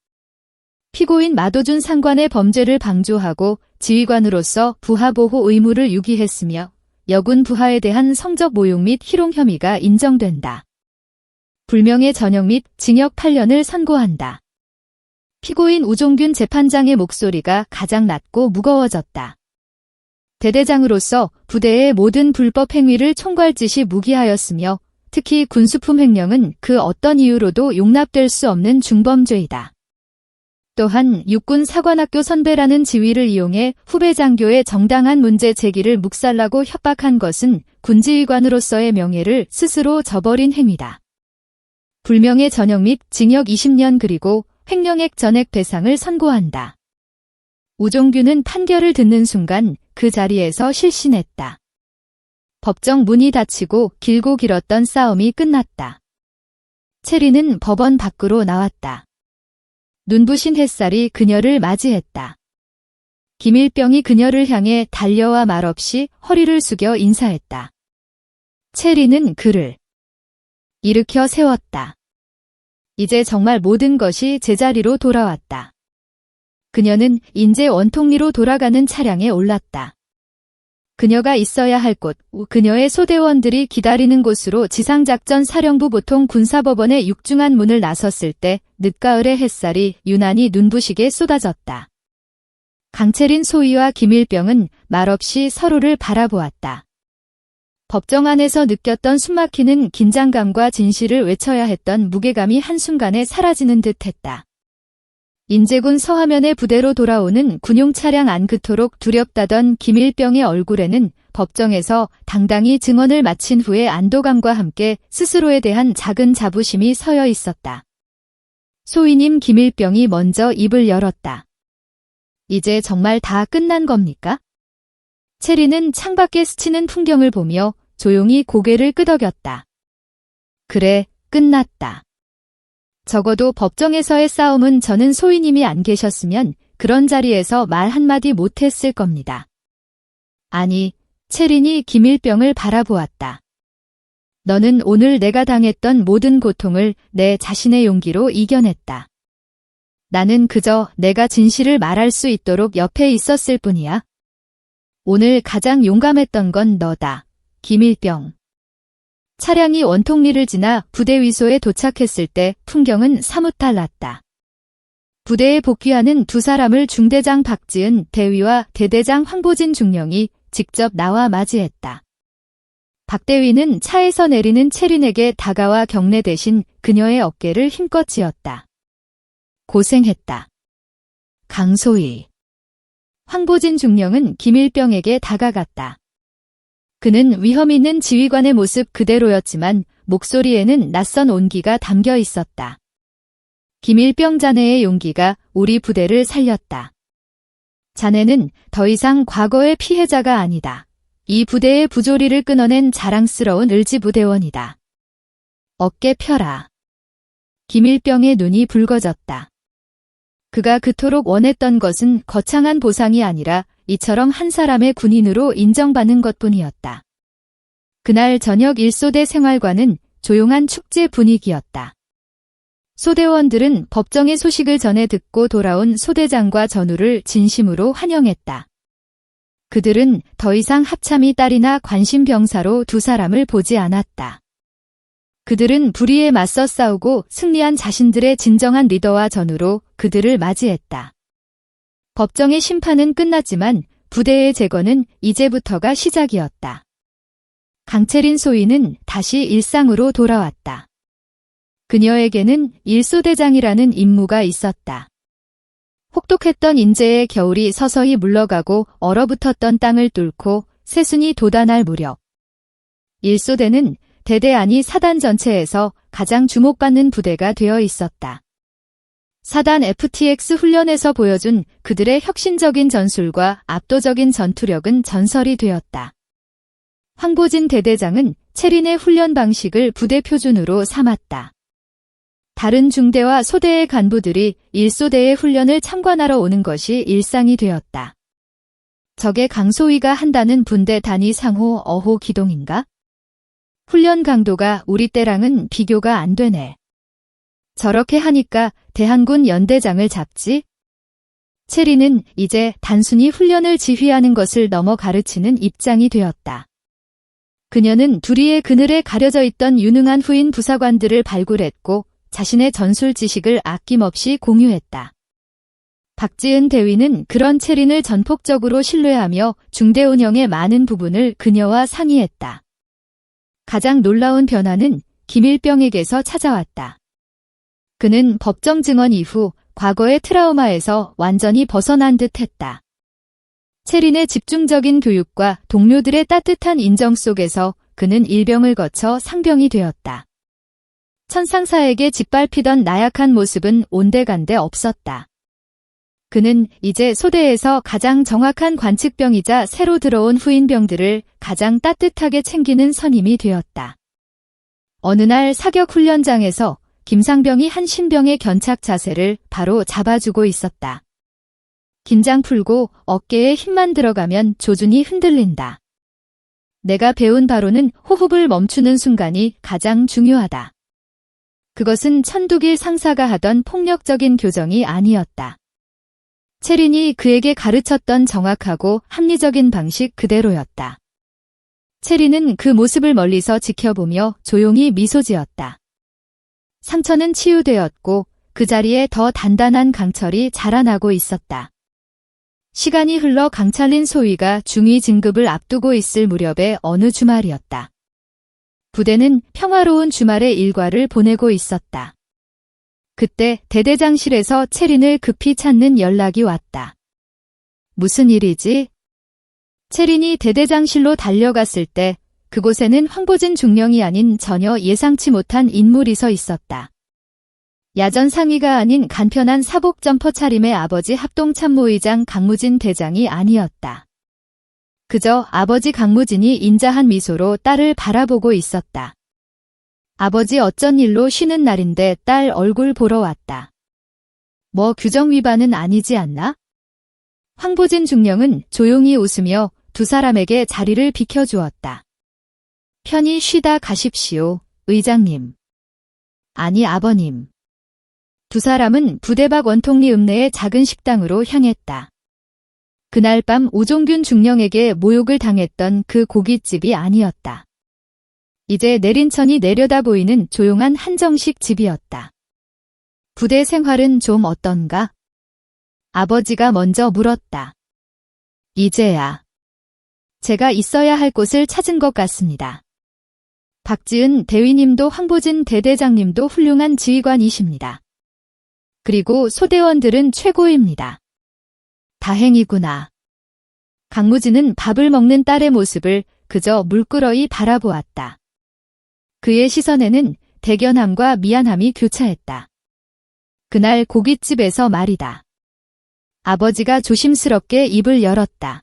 피고인 마도준 상관의 범죄를 방조하고 지휘관으로서 부하보호 의무를 유기했으며 여군 부하에 대한 성적 모욕 및 희롱 혐의가 인정된다. 불명예 전역 및 징역 8년을 선고한다. 피고인 우종균 재판장의 목소리가 가장 낮고 무거워졌다. 대대장으로서 부대의 모든 불법 행위를 총괄짓이 무기하였으며 특히 군수품 횡령은 그 어떤 이유로도 용납될 수 없는 중범죄이다. 또한 육군 사관학교 선배라는 지위를 이용해 후배 장교의 정당한 문제 제기를 묵살라고 협박한 것은 군지휘관으로서의 명예를 스스로 저버린 행위다. 불명예 전역 및 징역 20년 그리고 횡령액 전액 배상을 선고한다. 우종균은 판결을 듣는 순간 그 자리에서 실신했다. 법정 문이 닫히고 길고 길었던 싸움이 끝났다. 체리는 법원 밖으로 나왔다. 눈부신 햇살이 그녀를 맞이했다. 김일병이 그녀를 향해 달려와 말없이 허리를 숙여 인사했다. 체리는 그를 일으켜 세웠다. 이제 정말 모든 것이 제자리로 돌아왔다. 그녀는 인제 원통리로 돌아가는 차량에 올랐다. 그녀가 있어야 할 곳, 그녀의 소대원들이 기다리는 곳으로 지상작전 사령부 보통 군사법원의 육중한 문을 나섰을 때 늦가을의 햇살이 유난히 눈부시게 쏟아졌다. 강채린 소희와 김일병은 말없이 서로를 바라보았다. 법정 안에서 느꼈던 숨막히는 긴장감과 진실을 외쳐야 했던 무게감이 한순간에 사라지는 듯했다. 인제군 서하면의 부대로 돌아오는 군용 차량 안 그토록 두렵다던 김일병의 얼굴에는 법정에서 당당히 증언을 마친 후의 안도감과 함께 스스로에 대한 작은 자부심이 서여 있었다. 소희님, 김일병이 먼저 입을 열었다. 이제 정말 다 끝난 겁니까? 체리는 창밖에 스치는 풍경을 보며 조용히 고개를 끄덕였다. 그래, 끝났다. 적어도 법정에서의 싸움은 저는 소희님이 안 계셨으면 그런 자리에서 말 한마디 못했을 겁니다. 아니, 체린이 김일병을 바라보았다. 너는 오늘 내가 당했던 모든 고통을 내 자신의 용기로 이겨냈다. 나는 그저 내가 진실을 말할 수 있도록 옆에 있었을 뿐이야. 오늘 가장 용감했던 건 너다, 김일병. 차량이 원통리를 지나 부대 위소에 도착했을 때 풍경은 사뭇 달랐다. 부대에 복귀하는 두 사람을 중대장 박지은 대위와 대대장 황보진 중령이 직접 나와 맞이했다. 박 대위는 차에서 내리는 체린에게 다가와 경례 대신 그녀의 어깨를 힘껏 쥐었다. 고생했다. 강소희. 황보진 중령은 김일병에게 다가갔다. 그는 위험 있는 지휘관의 모습 그대로였지만 목소리에는 낯선 온기가 담겨 있었다. 김일병 자네의 용기가 우리 부대를 살렸다. 자네는 더 이상 과거의 피해자가 아니다. 이 부대의 부조리를 끊어낸 자랑스러운 을지부대원이다. 어깨 펴라. 김일병의 눈이 붉어졌다. 그가 그토록 원했던 것은 거창한 보상이 아니라 이처럼 한 사람의 군인으로 인정받는 것뿐이었다. 그날 저녁 1소대 생활관은 조용한 축제 분위기였다. 소대원들은 법정의 소식을 전해 듣고 돌아온 소대장과 전우를 진심으로 환영했다. 그들은 더 이상 합참이 딸이나 관심병사로 두 사람을 보지 않았다. 그들은 불의에 맞서 싸우고 승리한 자신들의 진정한 리더와 전우로 그들을 맞이했다. 법정의 심판은 끝났지만 부대의 재건은 이제부터가 시작이었다. 강채린 소위는 다시 일상으로 돌아왔다. 그녀에게는 일소대장이라는 임무가 있었다. 혹독했던 인제의 겨울이 서서히 물러가고 얼어붙었던 땅을 뚫고 새순이 돋아날 무렵, 일소대는 대대 아니 사단 전체에서 가장 주목받는 부대가 되어 있었다. 사단 FTX 훈련에서 보여준 그들의 혁신적인 전술과 압도적인 전투력은 전설이 되었다. 황보진 대대장은 채린의 훈련 방식을 부대 표준으로 삼았다. 다른 중대와 소대의 간부들이 일소대의 훈련을 참관하러 오는 것이 일상이 되었다. 저게 강소위가 한다는 분대 단위 상호 어호 기동인가? 훈련 강도가 우리 때랑은 비교가 안 되네. 저렇게 하니까 대한군 연대장을 잡지? 채린은 이제 단순히 훈련을 지휘하는 것을 넘어 가르치는 입장이 되었다. 그녀는 두리의 그늘에 가려져 있던 유능한 후인 부사관들을 발굴했고 자신의 전술 지식을 아낌없이 공유했다. 박지은 대위는 그런 채린을 전폭적으로 신뢰하며 중대 운영의 많은 부분을 그녀와 상의했다. 가장 놀라운 변화는 김일병에게서 찾아왔다. 그는 법정 증언 이후 과거의 트라우마에서 완전히 벗어난 듯 했다. 채린의 집중적인 교육과 동료들의 따뜻한 인정 속에서 그는 일병을 거쳐 상병이 되었다. 천상사에게 짓밟히던 나약한 모습은 온데간데 없었다. 그는 이제 소대에서 가장 정확한 관측병이자 새로 들어온 후인병들을 가장 따뜻하게 챙기는 선임이 되었다. 어느 날 사격 훈련장에서 김상병이 한 신병의 견착 자세를 바로 잡아주고 있었다. 긴장 풀고 어깨에 힘만 들어가면 조준이 흔들린다. 내가 배운 바로는 호흡을 멈추는 순간이 가장 중요하다. 그것은 천두길 상사가 하던 폭력적인 교정이 아니었다. 채린이 그에게 가르쳤던 정확하고 합리적인 방식 그대로였다. 채린은 그 모습을 멀리서 지켜보며 조용히 미소 지었다. 상처는 치유되었고 그 자리에 더 단단한 강철이 자라나고 있었다. 시간이 흘러 강찰린 소위가 중위 진급을 앞두고 있을 무렵의 어느 주말이었다. 부대는 평화로운 주말의 일과를 보내고 있었다. 그때 대대장실에서 채린을 급히 찾는 연락이 왔다. 무슨 일이지? 채린이 대대장실로 달려갔을 때 그곳에는 황보진 중령이 아닌 전혀 예상치 못한 인물이 서 있었다. 야전 상의가 아닌 간편한 사복 점퍼 차림의 아버지 합동참모의장 강무진 대장이 아니었다. 그저 아버지 강무진이 인자한 미소로 딸을 바라보고 있었다. 아버지 어쩐 일로 쉬는 날인데 딸 얼굴 보러 왔다. 뭐 규정 위반은 아니지 않나? 황보진 중령은 조용히 웃으며 두 사람에게 자리를 비켜주었다. 편히 쉬다 가십시오, 의장님. 아니, 아버님. 두 사람은 부대 밖 원통리 읍내의 작은 식당으로 향했다. 그날 밤 우종균 중령에게 모욕을 당했던 그 고깃집이 아니었다. 이제 내린 천이 내려다 보이는 조용한 한정식 집이었다. 부대 생활은 좀 어떤가? 아버지가 먼저 물었다. 이제야. 제가 있어야 할 곳을 찾은 것 같습니다. 박지은 대위님도 황보진 대대장님도 훌륭한 지휘관이십니다. 그리고 소대원들은 최고입니다. 다행이구나. 강무진은 밥을 먹는 딸의 모습을 그저 물끄러이 바라보았다. 그의 시선에는 대견함과 미안함이 교차했다. 그날 고깃집에서 말이다. 아버지가 조심스럽게 입을 열었다.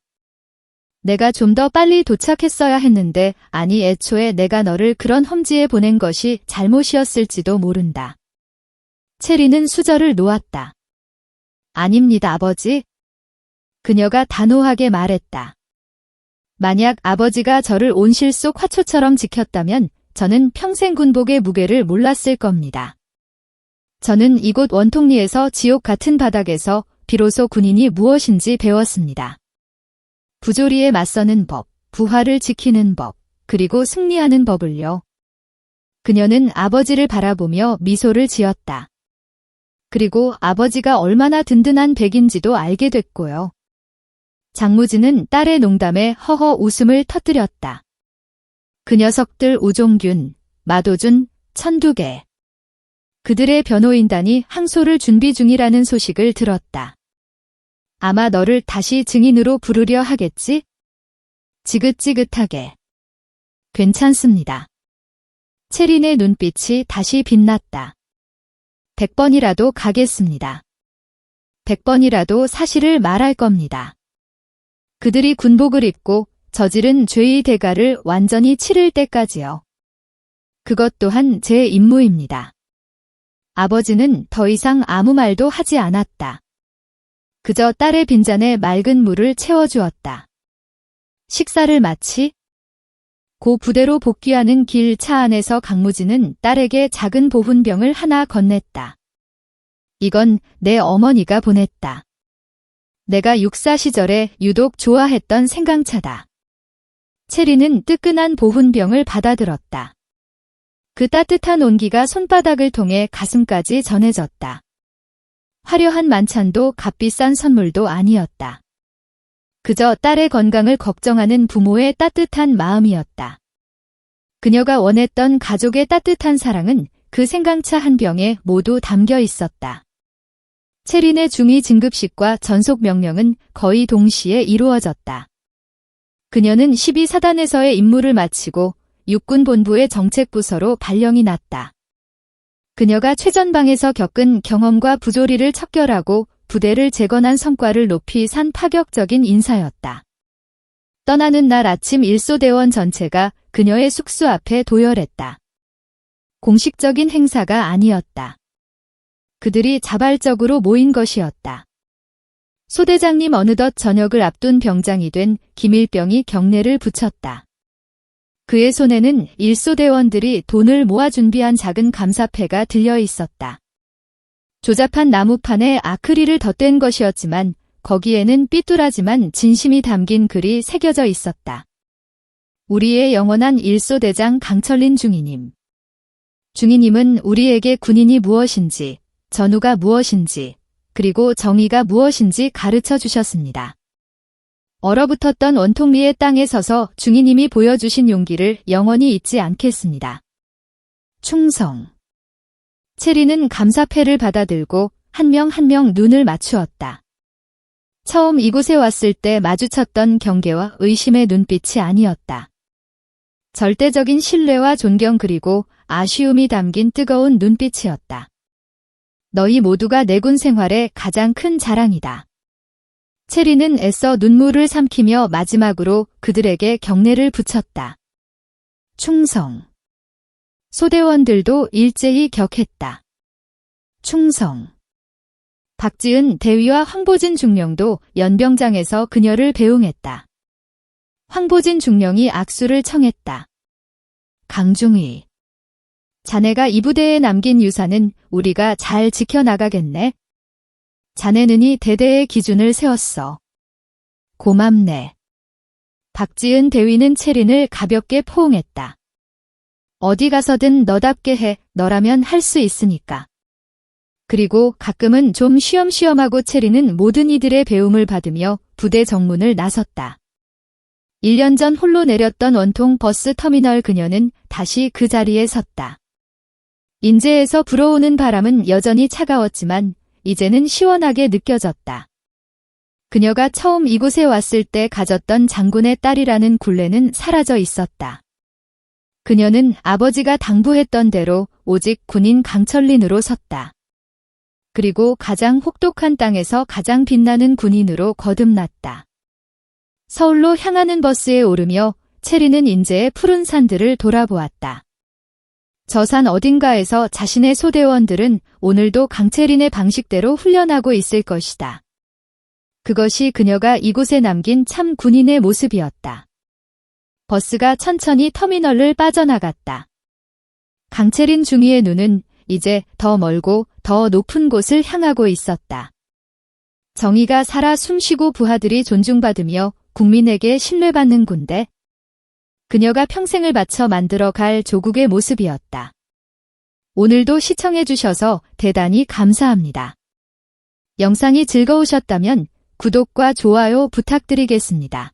내가 좀 더 빨리 도착했어야 했는데, 아니 애초에 내가 너를 그런 험지에 보낸 것이 잘못이었을지도 모른다. 채린은 수저를 놓았다. 아닙니다, 아버지. 그녀가 단호하게 말했다. 만약 아버지가 저를 온실 속 화초처럼 지켰다면 저는 평생 군복의 무게를 몰랐을 겁니다. 저는 이곳 원통리에서 지옥 같은 바닥에서 비로소 군인이 무엇인지 배웠습니다. 부조리에 맞서는 법, 부하를 지키는 법, 그리고 승리하는 법을요. 그녀는 아버지를 바라보며 미소를 지었다. 그리고 아버지가 얼마나 든든한 백인지도 알게 됐고요. 장무진은 딸의 농담에 허허 웃음을 터뜨렸다. 그 녀석들 우종균, 마도준, 천두개. 그들의 변호인단이 항소를 준비 중이라는 소식을 들었다. 아마 너를 다시 증인으로 부르려 하겠지? 지긋지긋하게. 괜찮습니다. 체린의 눈빛이 다시 빛났다. 100번이라도 가겠습니다. 100번이라도 사실을 말할 겁니다. 그들이 군복을 입고 저지른 죄의 대가를 완전히 치를 때까지요. 그것 또한 제 임무입니다. 아버지는 더 이상 아무 말도 하지 않았다. 그저 딸의 빈잔에 맑은 물을 채워주었다. 식사를 마치 고 부대로 복귀하는 길 차 안에서 강무진은 딸에게 작은 보훈병을 하나 건넸다. 이건 내 어머니가 보냈다. 내가 육사 시절에 유독 좋아했던 생강차다. 체리는 뜨끈한 보훈병을 받아들었다. 그 따뜻한 온기가 손바닥을 통해 가슴까지 전해졌다. 화려한 만찬도 값비싼 선물도 아니었다. 그저 딸의 건강을 걱정하는 부모의 따뜻한 마음이었다. 그녀가 원했던 가족의 따뜻한 사랑은 그 생강차 한 병에 모두 담겨 있었다. 체린의 중위 진급식과 전속 명령은 거의 동시에 이루어졌다. 그녀는 12사단에서의 임무를 마치고 육군본부의 정책부서로 발령이 났다. 그녀가 최전방에서 겪은 경험과 부조리를 척결하고 부대를 재건한 성과를 높이 산 파격적인 인사였다. 떠나는 날 아침 일소대원 전체가 그녀의 숙소 앞에 도열했다. 공식적인 행사가 아니었다. 그들이 자발적으로 모인 것이었다. 소대장님 어느덧 저녁을 앞둔 병장이 된 김일병이 경례를 붙였다. 그의 손에는 일소대원들이 돈을 모아 준비한 작은 감사패가 들려 있었다. 조잡한 나무판에 아크릴을 덧댄 것이었지만 거기에는 삐뚤하지만 진심이 담긴 글이 새겨져 있었다. 우리의 영원한 일소대장 강철린 중위님. 중위님은 우리에게 군인이 무엇인지, 전우가 무엇인지, 그리고 정의가 무엇인지 가르쳐 주셨습니다. 얼어붙었던 원통리의 땅에 서서 중위님이 보여주신 용기를 영원히 잊지 않겠습니다. 충성. 체리는 감사패를 받아들고 한 명 한 명 눈을 맞추었다. 처음 이곳에 왔을 때 마주쳤던 경계와 의심의 눈빛이 아니었다. 절대적인 신뢰와 존경 그리고 아쉬움이 담긴 뜨거운 눈빛이었다. 너희 모두가 내군 생활의 가장 큰 자랑이다. 체리는 애써 눈물을 삼키며 마지막으로 그들에게 경례를 붙였다. 충성. 소대원들도 일제히 격했다. 충성. 박지은 대위와 황보진 중령도 연병장에서 그녀를 배웅했다. 황보진 중령이 악수를 청했다. 강중희. 자네가 이 부대에 남긴 유산은 우리가 잘 지켜나가겠네. 자네는이 대대의 기준을 세웠어. 고맙네. 박지은 대위는 체린을 가볍게 포옹했다. 어디 가서든 너답게 해. 너라면 할 수 있으니까. 그리고 가끔은 좀 쉬엄쉬엄하고 체리는 모든 이들의 배움을 받으며 부대 정문을 나섰다. 1년 전 홀로 내렸던 원통 버스 터미널 그녀는 다시 그 자리에 섰다. 인제에서 불어오는 바람은 여전히 차가웠지만 이제는 시원하게 느껴졌다. 그녀가 처음 이곳에 왔을 때 가졌던 장군의 딸이라는 굴레는 사라져 있었다. 그녀는 아버지가 당부했던 대로 오직 군인 강철린으로 섰다. 그리고 가장 혹독한 땅에서 가장 빛나는 군인으로 거듭났다. 서울로 향하는 버스에 오르며 체리는 인제의 푸른 산들을 돌아보았다. 저 산 어딘가에서 자신의 소대원들은 오늘도 강체린의 방식대로 훈련하고 있을 것이다. 그것이 그녀가 이곳에 남긴 참 군인의 모습이었다. 버스가 천천히 터미널을 빠져나갔다. 강체린 중위의 눈은 이제 더 멀고 더 높은 곳을 향하고 있었다. 정의가 살아 숨쉬고 부하들이 존중받으며 국민에게 신뢰받는 군대. 그녀가 평생을 바쳐 만들어 갈 조국의 모습이었다. 오늘도 시청해주셔서 대단히 감사합니다. 영상이 즐거우셨다면 구독과 좋아요 부탁드리겠습니다.